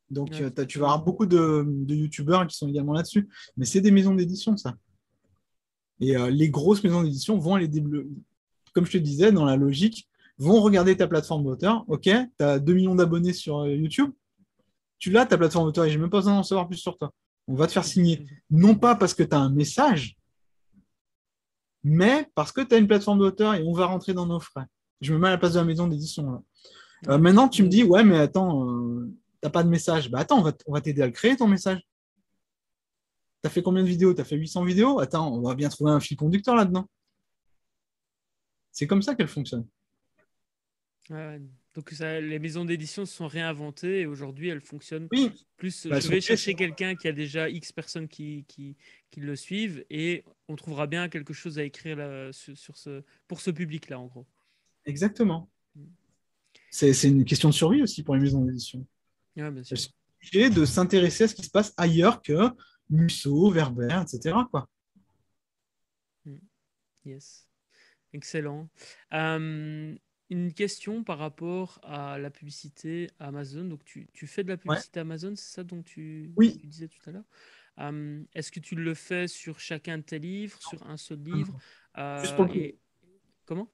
Donc, Ouais, tout à tu fait. vas avoir beaucoup de youtubeurs qui sont également là-dessus. Mais c'est des maisons d'édition, ça. Et les grosses maisons d'édition vont aller comme je te disais, dans la logique, vont regarder ta plateforme d'auteur. OK, tu as 2 millions d'abonnés sur YouTube. Tu l'as, ta plateforme d'auteur, et j'ai même pas besoin d'en savoir plus sur toi. On va te faire signer. Non pas parce que tu as un message, mais parce que tu as une plateforme d'auteur et on va rentrer dans nos frais. Je me mets à la place de la maison d'édition, là. Ouais, bien Maintenant, sûr. tu me dis, ouais, mais attends, t'as pas de message. Bah attends, on va t'aider à le créer, ton message. T'as fait combien de vidéos? T'as fait 800 vidéos? Attends, on va bien trouver un fil conducteur là-dedans. C'est comme ça qu'elle fonctionne. Ouais, ouais. Donc les maisons d'édition se sont réinventées et aujourd'hui elles fonctionnent Oui, plus. bah, elles Je sont vais créées, chercher quelqu'un qui a déjà X personnes qui le suivent et on trouvera bien quelque chose à écrire là, pour ce public-là, en gros. exactement. C'est une question de survie aussi pour les maisons d'édition. Ouais, bien Elles sûr. sont obligées de s'intéresser à ce qui se passe ailleurs que Musso, Verber, etc., quoi. Mm. Yes. Excellent. Une question par rapport à la publicité Amazon. Donc, tu fais de la Ouais. publicité Amazon, c'est ça dont Oui, tu disais tout à l'heure. Est-ce que tu le fais sur chacun de tes livres, sur un seul livre? juste pour Et comment?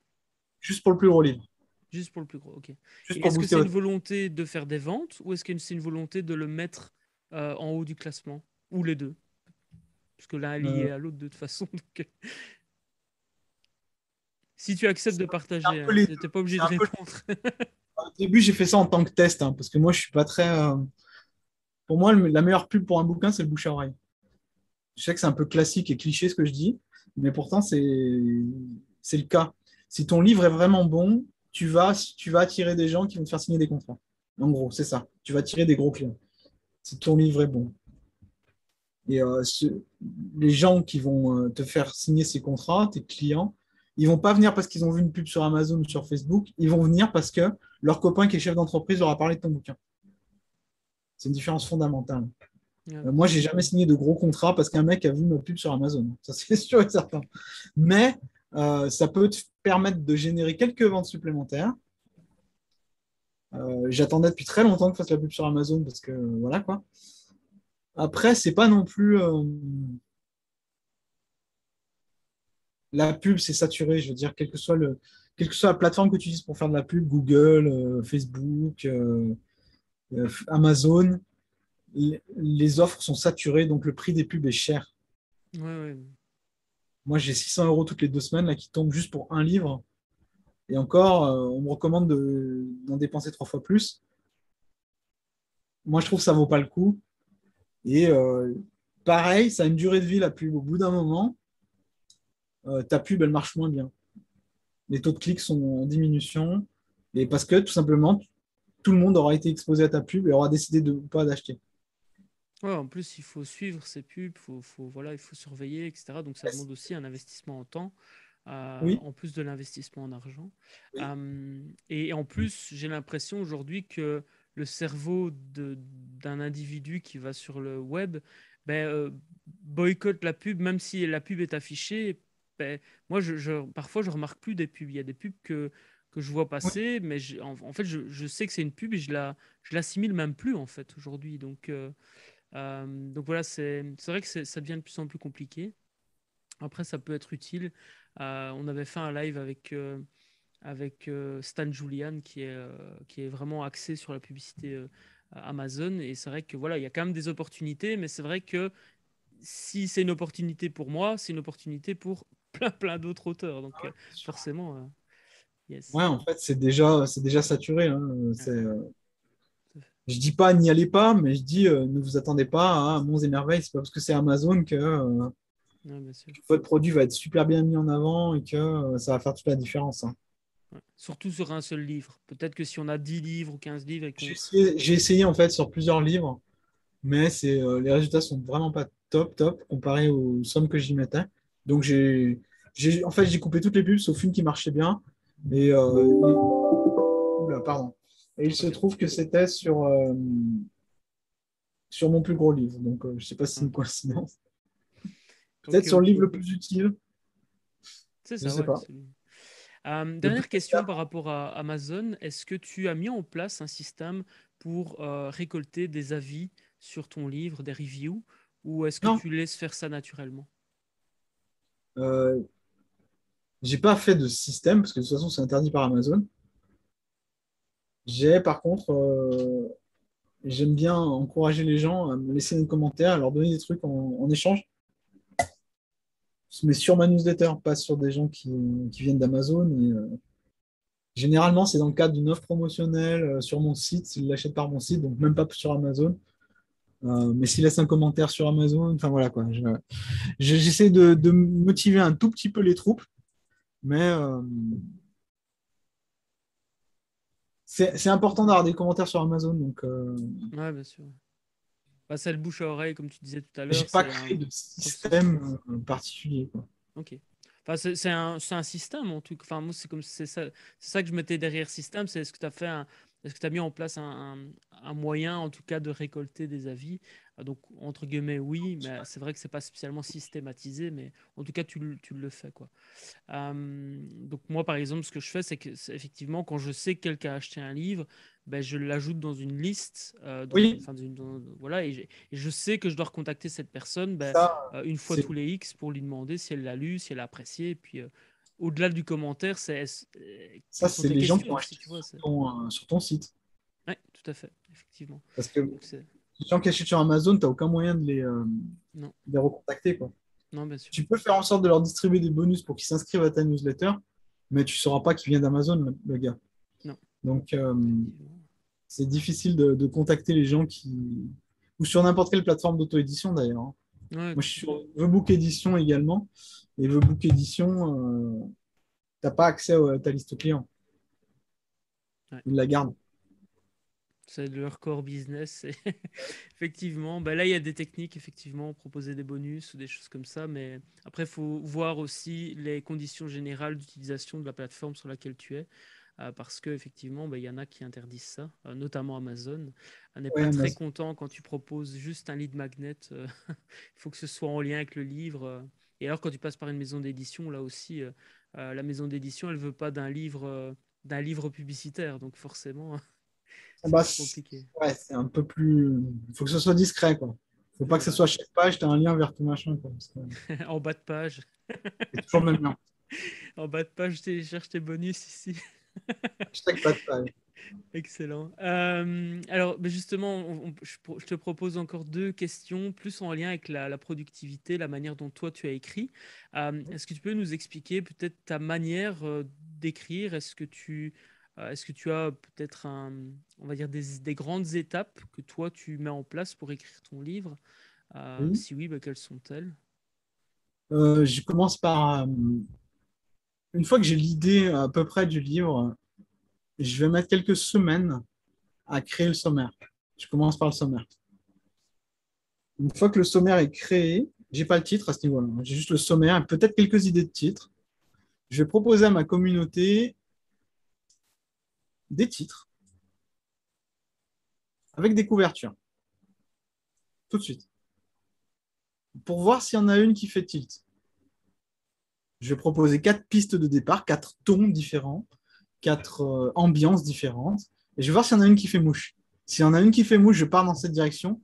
juste pour le plus gros livre, Juste pour le plus gros, ok. juste Et pour est-ce que booster c'est une votre. volonté de faire des ventes ou est-ce que c'est une volonté de le mettre en haut du classement? Ou les deux? Parce que l'un est Euh, lié à l'autre de toute façon. Donc, si tu acceptes c'est de un partager, peu hein, les tu deux. n'es pas obligé C'est de un peu. répondre. Au début, j'ai fait ça en tant que test, hein, parce que moi, je suis pas très. Pour moi, la meilleure pub pour un bouquin, c'est le bouche à oreille. Je sais que c'est un peu classique et cliché ce que je dis, mais pourtant, c'est le cas. Si ton livre est vraiment bon, tu vas attirer des gens qui vont te faire signer des contrats. En gros, c'est ça. Tu vas attirer des gros clients. Si ton livre est bon. Et les gens qui vont te faire signer ces contrats, tes clients, ils vont pas venir parce qu'ils ont vu une pub sur Amazon ou sur Facebook. Ils vont venir parce que leur copain qui est chef d'entreprise leur a parlé de ton bouquin. C'est une différence fondamentale. Ouais, Moi, j'ai jamais signé de gros contrats parce qu'un mec a vu ma pub sur Amazon. Ça, c'est sûr et certain. Mais ça peut te permettre de générer quelques ventes supplémentaires. J'attendais depuis très longtemps que fasse la pub sur Amazon parce que voilà quoi. Après, c'est pas non plus la pub, c'est saturé. Je veux dire, quelle que soit la plateforme que tu utilises pour faire de la pub, Google, Facebook, Amazon, les offres sont saturées, donc le prix des pubs est cher. ouais, ouais. Moi, j'ai 600 € toutes les 2 semaines là, qui tombent juste pour un livre. Et encore, on me recommande d'en dépenser 3 fois plus. Moi, je trouve que ça vaut pas le coup. Et pareil, ça a une durée de vie, la pub. Au bout d'un moment, ta pub, elle marche moins bien. Les taux de clics sont en diminution. Et parce que, tout simplement, tout le monde aura été exposé à ta pub et aura décidé de pas d'acheter. Ouais, en plus, il faut suivre ces pubs, voilà, il faut surveiller, etc. Donc, ça demande aussi un investissement en temps, Oui, en plus de l'investissement en argent. oui, Et en plus, j'ai l'impression aujourd'hui que le cerveau d'un individu qui va sur le web ben, boycotte la pub, même si la pub est affichée. Ben, moi, parfois, je remarque plus des pubs. Il y a des pubs que je vois oui. passer, mais en fait, je sais que c'est une pub et je l'assimile même plus, en fait, aujourd'hui. Donc voilà, c'est vrai que ça devient de plus en plus compliqué. Après, ça peut être utile. On avait fait un live avec Stan Julian qui est vraiment axé sur la publicité Amazon. Et c'est vrai que voilà, il y a quand même des opportunités, mais c'est vrai que si c'est une opportunité pour moi, c'est une opportunité pour plein d'autres auteurs. Donc forcément, Ouais, yes. en fait, c'est déjà saturé, hein. Ouais, tout à fait. Je dis pas n'y allez pas, mais je dis ne vous attendez pas à monts et merveilles. C'est pas parce que c'est Amazon Ouais, bien sûr. que votre produit va être super bien mis en avant et que ça va faire toute la différence, hein. Ouais. Surtout sur un seul livre. Peut-être que si on a 10 livres ou 15 livres et qu'on... J'ai essayé en fait sur plusieurs livres, mais les résultats sont vraiment pas top top comparé aux sommes que j'y mettais. Donc en fait j'ai coupé toutes les pubs sauf une qui marchait bien. Et oula, pardon. Et il C'est pas se grave. trouve que c'était sur mon plus gros livre. Donc je sais pas si c'est une Ok, coïncidence. Peut-être ok. sur le Ok. livre le plus utile, C'est je ça, sais ouais. pas. Le plus Dernière question par rapport à Amazon. Est-ce que tu as mis en place un système pour récolter des avis sur ton livre, des reviews, ou est-ce que non, tu laisses faire ça naturellement? euh, j'ai pas fait de système parce que de toute façon c'est interdit par Amazon. J'ai par contre j'aime bien encourager les gens à me laisser des commentaires, à leur donner des trucs en échange. Mais sur ma newsletter, pas sur des gens qui viennent d'Amazon. Et, généralement, c'est dans le cadre d'une offre promotionnelle sur mon site, s'ils l'achètent par mon site, donc même pas sur Amazon. Mais s'ils laissent un commentaire sur Amazon, enfin voilà quoi. J'essaie de motiver un tout petit peu les troupes, mais c'est important d'avoir des commentaires sur Amazon. Donc, Ouais, bien sûr. Bah, c'est le bouche à oreille, comme tu disais tout à j'ai l'heure, pas c'est créé un de processus. système particulier, quoi. Ok. Enfin, c'est un système en tout cas. Enfin, moi, c'est ça que je mettais derrière système. C'est est-ce que tu as fait est-ce que tu as mis en place un moyen, en tout cas, de récolter des avis? Donc, entre guillemets, oui, mais c'est vrai que c'est pas spécialement systématisé, mais en tout cas, tu le fais, quoi. Donc moi, par exemple, ce que je fais, c'est que effectivement, quand je sais que quelqu'un a acheté un livre, ben, je l'ajoute dans une liste, Oui, enfin, voilà, et je sais que je dois recontacter cette personne ben, ça, une fois c'est tous les X pour lui demander si elle l'a lu, si elle a apprécié. Et puis, au-delà du commentaire, ça, quelles sont c'est tes les gens qui questions ont aussi, acheté tu vois. sur ton site. Ouais, tout à fait, effectivement. Parce que Donc c'est... les gens qui achètent sur Amazon, tu n'as aucun moyen Non, de les recontacter, quoi. non, bien sûr. Tu peux faire en sorte de leur distribuer des bonus pour qu'ils s'inscrivent à ta newsletter, mais tu ne sauras pas qu'il vient d'Amazon, le gars. Non, Donc, effectivement. c'est difficile de contacter les gens qui... Ou sur n'importe quelle plateforme d'auto-édition, d'ailleurs, hein. Ouais, Moi, tout je à suis fait. sur Vebook Edition également. Et Vebook Edition, tu n'as pas accès à ta liste client. Ouais. Ils la gardent. C'est leur core business. Effectivement, bah là, il y a des techniques, effectivement, proposer des bonus ou des choses comme ça. Mais après, il faut voir aussi les conditions générales d'utilisation de la plateforme sur laquelle tu es. Parce qu'effectivement, bah, il y en a qui interdisent ça, notamment Amazon. On n'est Ouais, pas très Amazon. content quand tu proposes juste un lead magnet. Il faut que ce soit en lien avec le livre. Et alors, quand tu passes par une maison d'édition, là aussi, la maison d'édition, elle veut pas d'un livre publicitaire. Donc forcément, c'est Bah, plus compliqué. ouais, c'est un peu plus. Il faut que ce soit discret, quoi. Faut pas que ce Voilà. soit chaque page, tu as un lien vers tout machin, quoi. Parce que En bas de page. c'est toujours le même lien. En bas de page, je cherche tes bonus ici. Hashtag pas de page. Excellent. Alors, ben justement, je te propose encore deux questions, plus en lien avec la productivité, la manière dont toi tu as écrit. Est-ce que tu peux nous expliquer peut-être ta manière d'écrire? Est-ce que tu as peut-être on va dire des grandes étapes que toi tu mets en place pour écrire ton livre? Oui. Si oui, ben, quelles sont-elles? Je commence par. Une fois que j'ai l'idée à peu près du livre, je vais mettre quelques semaines à créer le sommaire. Je commence par le sommaire. Une fois que le sommaire est créé, j'ai pas le titre à ce niveau-là, hein. J'ai juste le sommaire et peut-être quelques idées de titres. Je vais proposer à ma communauté des titres avec des couvertures, tout de suite, pour voir s'il y en a une qui fait tilt. Je vais proposer quatre pistes de départ, quatre tons différents, quatre ambiances différentes, et je vais voir s'il y en a une qui fait mouche. S'il y en a une qui fait mouche, je pars dans cette direction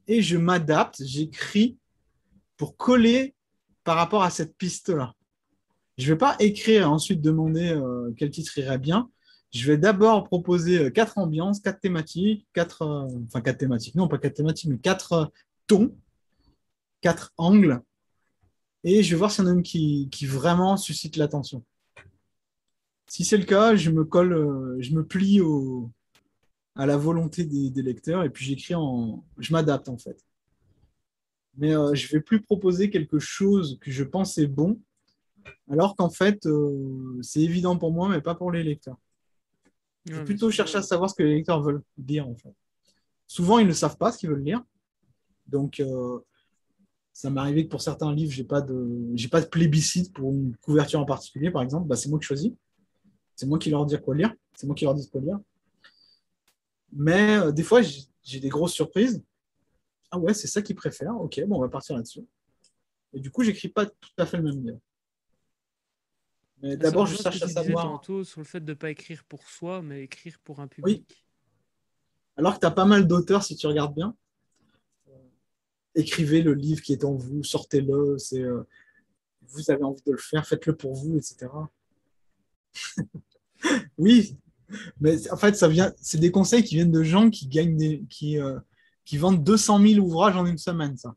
et je m'adapte, j'écris pour coller par rapport à cette piste-là. Je ne vais pas écrire et ensuite demander quel titre irait bien. Je vais d'abord proposer quatre ambiances, quatre thématiques, enfin quatre thématiques, non pas quatre thématiques, mais quatre tons, quatre angles, et je vais voir s'il y en a une qui vraiment suscite l'attention. Si c'est le cas, je me plie à la volonté des lecteurs et puis je m'adapte en fait. Mais je ne vais plus proposer quelque chose que je pense est bon, alors qu'en fait, c'est évident pour moi, mais pas pour les lecteurs. Je vais Ouais, bien plutôt sûr. chercher à savoir ce que les lecteurs veulent lire en fait. Souvent, ils ne savent pas ce qu'ils veulent lire. Donc, ça m'est arrivé que pour certains livres, j'ai pas de plébiscite pour une couverture en particulier, par exemple. Bah, c'est moi qui choisis. C'est moi qui leur dis quoi lire. C'est moi qui leur dis quoi lire. Mais des fois, j'ai des grosses surprises. Ah ouais, c'est ça qu'ils préfèrent. Ok, bon, on va partir là-dessus. Et du coup, j'écris pas tout à fait le même livre. Mais Ça d'abord, je rejoint ce que cherche à tu disais savoir. tantôt sur le fait de ne pas écrire pour soi, mais écrire pour un Oui, public. alors que tu as pas mal d'auteurs, si tu regardes bien, écrivez le livre qui est en vous, sortez-le. Vous avez envie de le faire, faites-le pour vous, etc. Oui, mais en fait, c'est des conseils qui viennent de gens qui qui vendent 200 000 ouvrages en une semaine, ça.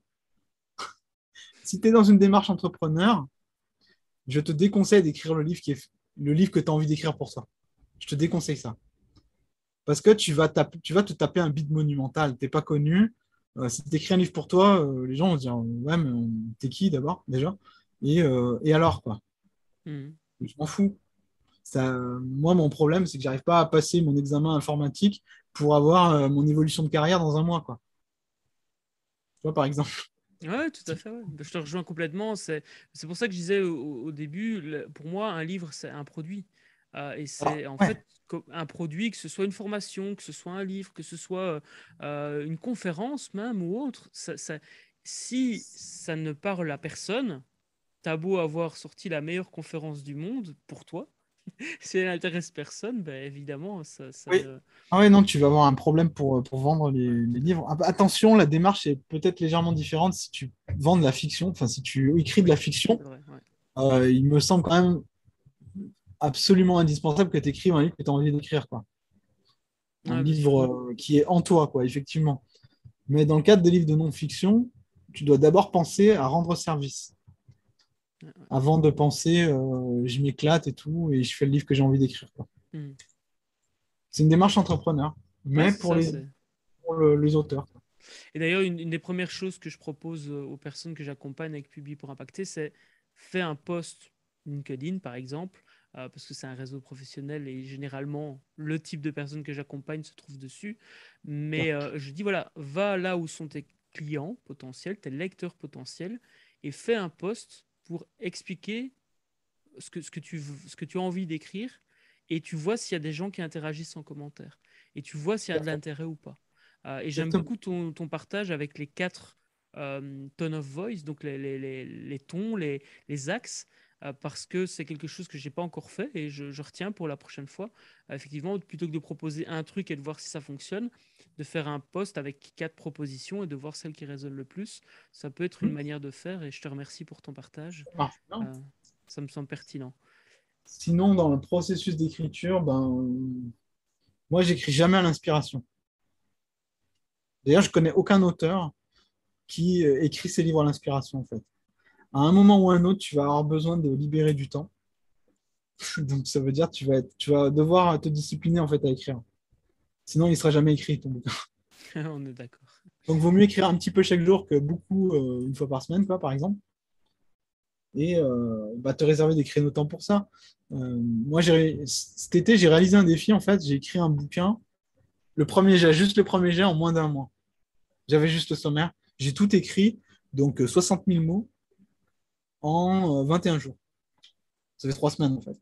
Si tu es dans une démarche entrepreneur, je te déconseille d'écrire le livre que tu as envie d'écrire pour ça. Je te déconseille ça. Parce que tu vas te taper un bide monumental. Tu n'es pas connu. Si tu écris un livre pour toi, les gens vont se dire ouais, mais t'es qui d'abord, déjà et alors, quoi. Mhm. Je m'en fous. Moi, mon problème, c'est que j'arrive pas à passer mon examen informatique pour avoir mon évolution de carrière dans un mois, quoi. Tu vois, par exemple. Ouais, tout à fait. Ouais. Je te rejoins complètement. C'est pour ça que je disais au début, pour moi, un livre, c'est un produit. Et Alors, c'est en ouais. fait un produit, que ce soit une formation, que ce soit un livre, que ce soit une conférence même ou autre, si ça ne parle à personne, t'as beau avoir sorti la meilleure conférence du monde pour toi, si elle n'intéresse personne, ben évidemment, ça Oui. ne... Ah ouais, non, tu vas avoir un problème pour vendre Ouais, les livres. Ah, bah, attention, la démarche est peut-être légèrement différente si tu vends de la fiction, enfin si tu écris de la oui, fiction. c'est vrai. Ouais. Il me semble quand même absolument indispensable que tu écrives un livre que tu as envie d'écrire, quoi. Un Ouais, bien sûr. livre qui est en toi, quoi, effectivement. Mais dans le cadre des livres de non-fiction, tu dois d'abord penser à rendre service Ouais, ouais. avant de penser je m'éclate et tout et je fais le livre que j'ai envie d'écrire, quoi. Mhm. C'est une démarche entrepreneur, Ouais, mais c'est ça. C'est... les auteurs. Et d'ailleurs, une des premières choses que je propose aux personnes que j'accompagne avec Publi pour Impacter, c'est faire un post LinkedIn, par exemple, parce que c'est un réseau professionnel et généralement, le type de personnes que j'accompagne se trouve dessus. Mais je dis, voilà, va là où sont tes clients potentiels, tes lecteurs potentiels, et fais un post pour expliquer ce que tu as envie d'écrire, et tu vois s'il y a des gens qui interagissent en commentaire, et tu vois s'il y a de l'intérêt ou pas. Et j'aime Exactement. beaucoup ton partage avec les quatre tone of voice, donc les tons, les axes, parce que c'est quelque chose que j'ai pas encore fait et je retiens pour la prochaine fois. Effectivement, plutôt que de proposer un truc et de voir si ça fonctionne, de faire un post avec quatre propositions et de voir celle qui résonne le plus, ça peut être une manière de faire et je te remercie pour ton partage. Ça marche bien. Euh, Ça me semble pertinent. Sinon, dans le processus d'écriture, moi, j'écris jamais à l'inspiration. D'ailleurs, je connais aucun auteur qui écrit ses livres à l'inspiration, en fait. À un moment ou à un autre, tu vas avoir besoin de libérer du temps. Donc, ça veut dire que tu vas devoir te discipliner, en fait, à écrire. Sinon, il ne sera jamais écrit, ton bouquin. On est d'accord. Donc, vaut mieux écrire un petit peu chaque jour que beaucoup une fois par semaine, quoi, par exemple. Et te réserver des créneaux de temps pour ça. Moi, cet été, j'ai réalisé un défi, en fait. J'ai écrit un bouquin, juste le premier jet en moins d'un mois. J'avais juste le sommaire. J'ai tout écrit, donc 60 000 mots en 21 jours. Ça fait 3 semaines, en fait.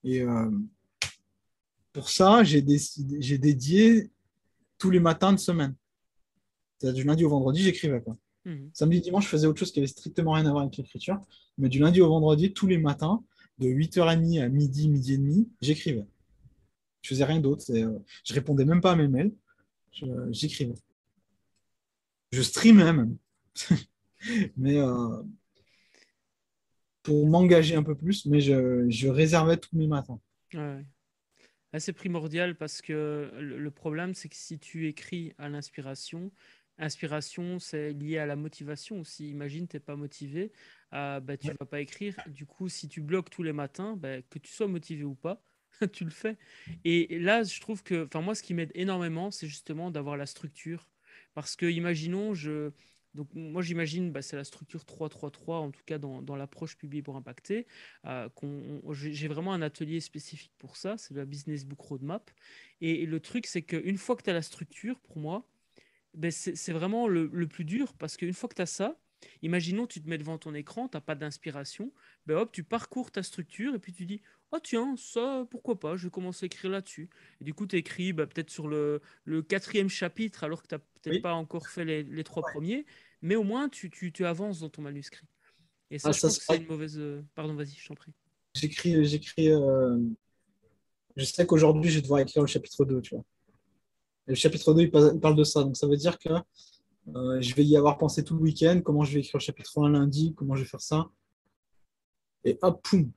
Et pour ça, j'ai dédié tous les matins de semaine. C'est-à-dire du lundi au vendredi, j'écrivais, quoi. Mhm. Samedi, dimanche, je faisais autre chose qui avait strictement rien à voir avec l'écriture. Mais du lundi au vendredi, tous les matins, de 8h30 à midi et demi, j'écrivais. Je faisais rien d'autre. Je répondais même pas à mes mails. J'écrivais. Je streamais même. Mais pour m'engager un peu plus, mais je réservais tous mes matins. Ouais. Ah, c'est primordial parce que le problème, c'est que si tu écris à l'inspiration, inspiration, c'est lié à la motivation aussi. Imagine, tu n'es pas motivé, bah, tu Ouais. vas pas écrire. Du coup, si tu bloques tous les matins, bah, que tu sois motivé ou pas, tu le fais. Et là, je trouve que, enfin, moi, ce qui m'aide énormément, c'est justement d'avoir la structure. Parce que, imaginons, donc, moi, j'imagine, bah, c'est la structure 3-3-3, en tout cas dans l'approche publiée pour impacter. J'ai vraiment un atelier spécifique pour ça, c'est la Business Book Roadmap. Et le truc, c'est qu'une fois que tu as la structure, pour moi, ben c'est vraiment le plus dur parce qu'une fois que tu as ça, imaginons tu te mets devant ton écran, tu n'as pas d'inspiration, ben hop, tu parcours ta structure et puis tu dis, oh tiens, ça, pourquoi pas, je vais commencer à écrire là-dessus. Et du coup, tu écris peut-être sur le quatrième chapitre alors que tu n'as peut-être Oui. pas encore fait les trois premiers, mais au moins tu avances dans ton manuscrit. Et ça, Ah, je ça, pense c'est que c'est vrai une que mauvaise... Pardon, vas-y, je t'en prie. j'écris. Je sais qu'aujourd'hui, je vais devoir écrire le chapitre 2, tu vois. Et le chapitre 2, il parle de ça. Donc, ça veut dire que je vais y avoir pensé tout le week-end, comment je vais écrire le chapitre 1 lundi, comment je vais faire ça. Et hop, poum.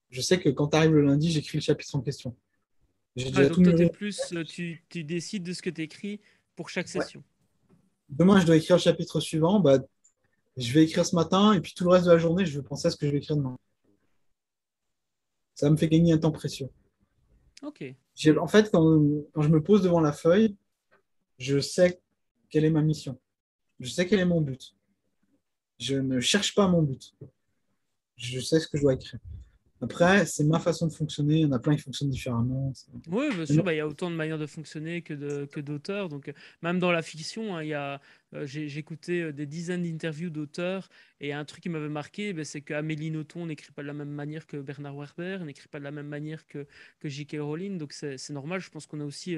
Je sais que quand tu arrive le lundi, j'écris le chapitre en question. J'ai Ouais, déjà donc tout toi, t'es mûri. plus, tu décides de ce que tu écris pour chaque Ouais. session. Demain, je dois écrire le chapitre suivant. Je vais écrire ce matin et puis tout le reste de la journée, je vais penser à ce que je vais écrire demain. Ça me fait gagner un temps précieux. Ok. En fait, quand je me pose devant la feuille, je sais quelle est ma mission. Je sais quel est mon but. Je ne cherche pas mon but. Je sais ce que je dois écrire. Après, c'est ma façon de fonctionner. Il y en a plein qui fonctionnent différemment. Oui, bien sûr, bah, il y a autant de manières de fonctionner que d'auteurs. Donc, même dans la fiction, hein, j'ai écouté des dizaines d'interviews d'auteurs. Et un truc qui m'avait marqué, bah, c'est qu'Amélie Nothomb n'écrit pas de la même manière que Bernard Werber, n'écrit pas de la même manière que J.K. Rowling. Donc, c'est normal. Je pense qu'on a aussi.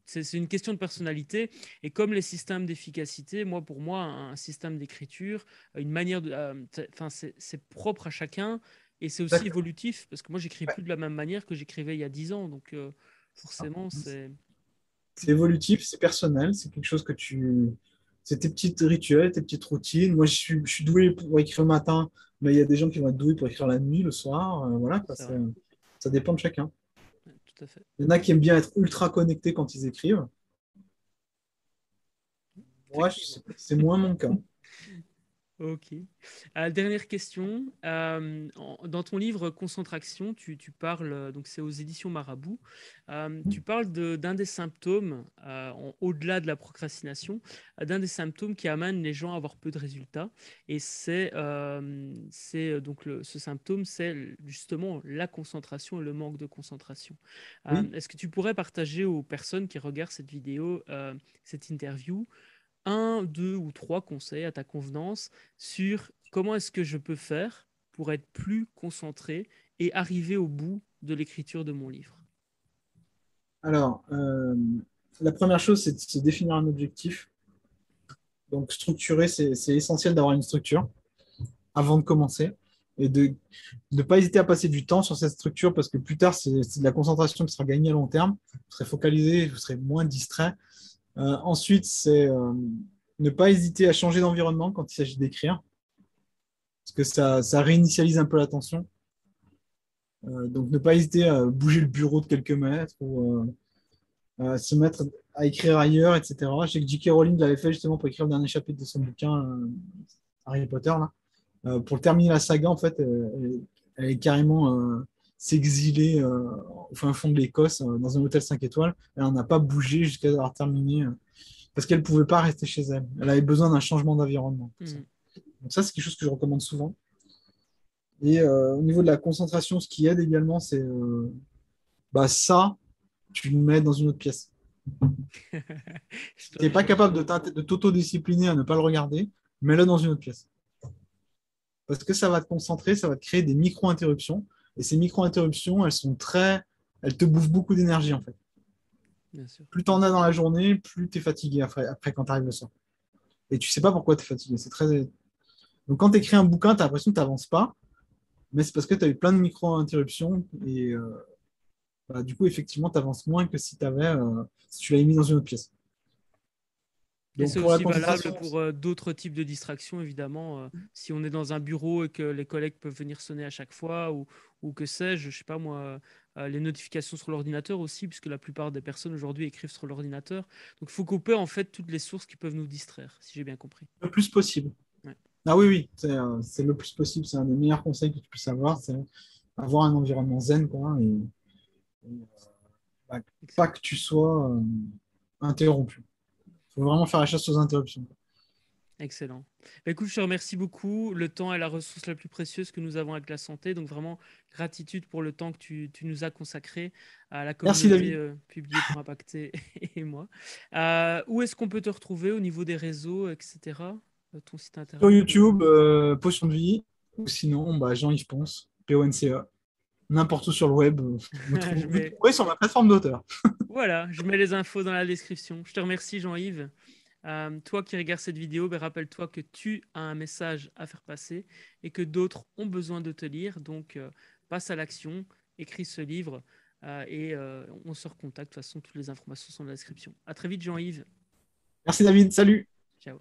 C'est une question de personnalité. Et comme les systèmes d'efficacité, pour moi, un système d'écriture, une manière de. Enfin, c'est propre à chacun. Et c'est aussi D'accord. évolutif, parce que moi, j'écris Ouais, plus de la même manière que j'écrivais il y a 10 ans. Donc, c'est ça. forcément, c'est. C'est évolutif, c'est personnel, c'est quelque chose que tu. C'est tes petits rituels, tes petites routines. Moi, je suis doué pour écrire le matin, mais il y a des gens qui vont être doués pour écrire la nuit, le soir. Voilà, quoi, C'est vrai. ça dépend de chacun. Ouais, tout à fait. Il y en a qui aiment bien être ultra connectés quand ils écrivent. Moi, Effectivement. c'est moins mon cas. Ok. Dernière question. Dans ton livre Concentration, tu parles, donc c'est aux éditions Marabout, tu parles d'un des symptômes, au-delà de la procrastination, d'un des symptômes qui amène les gens à avoir peu de résultats. Et donc ce symptôme, c'est justement la concentration et le manque de concentration. Oui. Est-ce que tu pourrais partager aux personnes qui regardent cette vidéo, cette interview, un, deux ou trois conseils à ta convenance sur comment est-ce que je peux faire pour être plus concentré et arriver au bout de l'écriture de mon livre. Alors, la première chose, c'est de se définir un objectif. Donc, structurer, c'est essentiel d'avoir une structure avant de commencer et de ne pas hésiter à passer du temps sur cette structure parce que plus tard, c'est de la concentration qui sera gagnée à long terme. Vous serez focalisé, vous serez moins distrait. Ensuite, c'est ne pas hésiter à changer d'environnement quand il s'agit d'écrire parce que ça réinitialise un peu l'attention. Donc, ne pas hésiter à bouger le bureau de quelques mètres ou se mettre à écrire ailleurs, etc. Je sais que J.K. Rowling l'avait fait justement pour écrire le dernier chapitre de son bouquin Harry Potter. Là. Pour terminer la saga, en fait, elle est carrément s'exiler au fin fond de l'Écosse dans un hôtel 5 étoiles. Elle n'en a pas bougé jusqu'à avoir terminé parce qu'elle ne pouvait pas rester chez elle. Elle avait besoin d'un changement d'environnement. Hmm. Donc ça, c'est quelque chose que je recommande souvent. Et au niveau de la concentration, ce qui aide également, c'est bah, ça, tu le mets dans une autre pièce. Je Si te tu n'es pas rejoins. capable de t'autodiscipliner à ne pas le regarder, mets-le dans une autre pièce. Parce que ça va te concentrer, ça va te créer des micro-interruptions. Et ces micro-interruptions, elles te bouffent beaucoup d'énergie en fait. Bien sûr. Plus tu en as dans la journée, plus tu es fatigué après quand tu arrives le soir. Et tu sais pas pourquoi tu es fatigué. Donc quand tu écris un bouquin, tu as l'impression que tu n'avances pas, mais c'est parce que tu as eu plein de micro-interruptions. Et bah, du coup, effectivement, tu avances moins que si tu l'avais mis dans une autre pièce. Et Donc c'est pour la aussi valable concentration, pour d'autres types de distractions, évidemment. Si on est dans un bureau et que les collègues peuvent venir sonner à chaque fois, ou que sais-je, je sais pas moi, les notifications sur l'ordinateur aussi, puisque la plupart des personnes aujourd'hui écrivent sur l'ordinateur. Donc il faut couper en fait toutes les sources qui peuvent nous distraire, si j'ai bien compris. le plus possible. Ouais, Ah oui, oui, c'est le plus possible. C'est un des meilleurs conseils que tu puisses avoir, c'est avoir un environnement zen, quoi, et, bah, pas excellent. que tu sois interrompu. Il faut vraiment faire la chasse aux interruptions. Excellent. Bah, écoute, je te remercie beaucoup. Le temps est la ressource la plus précieuse que nous avons avec la santé. Donc vraiment, gratitude pour le temps que tu nous as consacré à la Merci communauté David. publiée pour impacter et moi. Où est-ce qu'on peut te retrouver au niveau des réseaux, etc. Ton site Sur internet. YouTube, Potion de vie, ou sinon, bah, Jean-Yves Ponce, Ponce. N'importe où sur le web, Je vous mets... trouverez sur ma plateforme d'auteur. Voilà, je mets les infos dans la description. Je te remercie, Jean-Yves. Toi qui regardes cette vidéo, ben, rappelle-toi que tu as un message à faire passer et que d'autres ont besoin de te lire. Donc, passe à l'action, écris ce livre et on se recontacte. De toute façon, toutes les informations sont dans la description. À très vite, Jean-Yves. Merci David, salut. Ciao.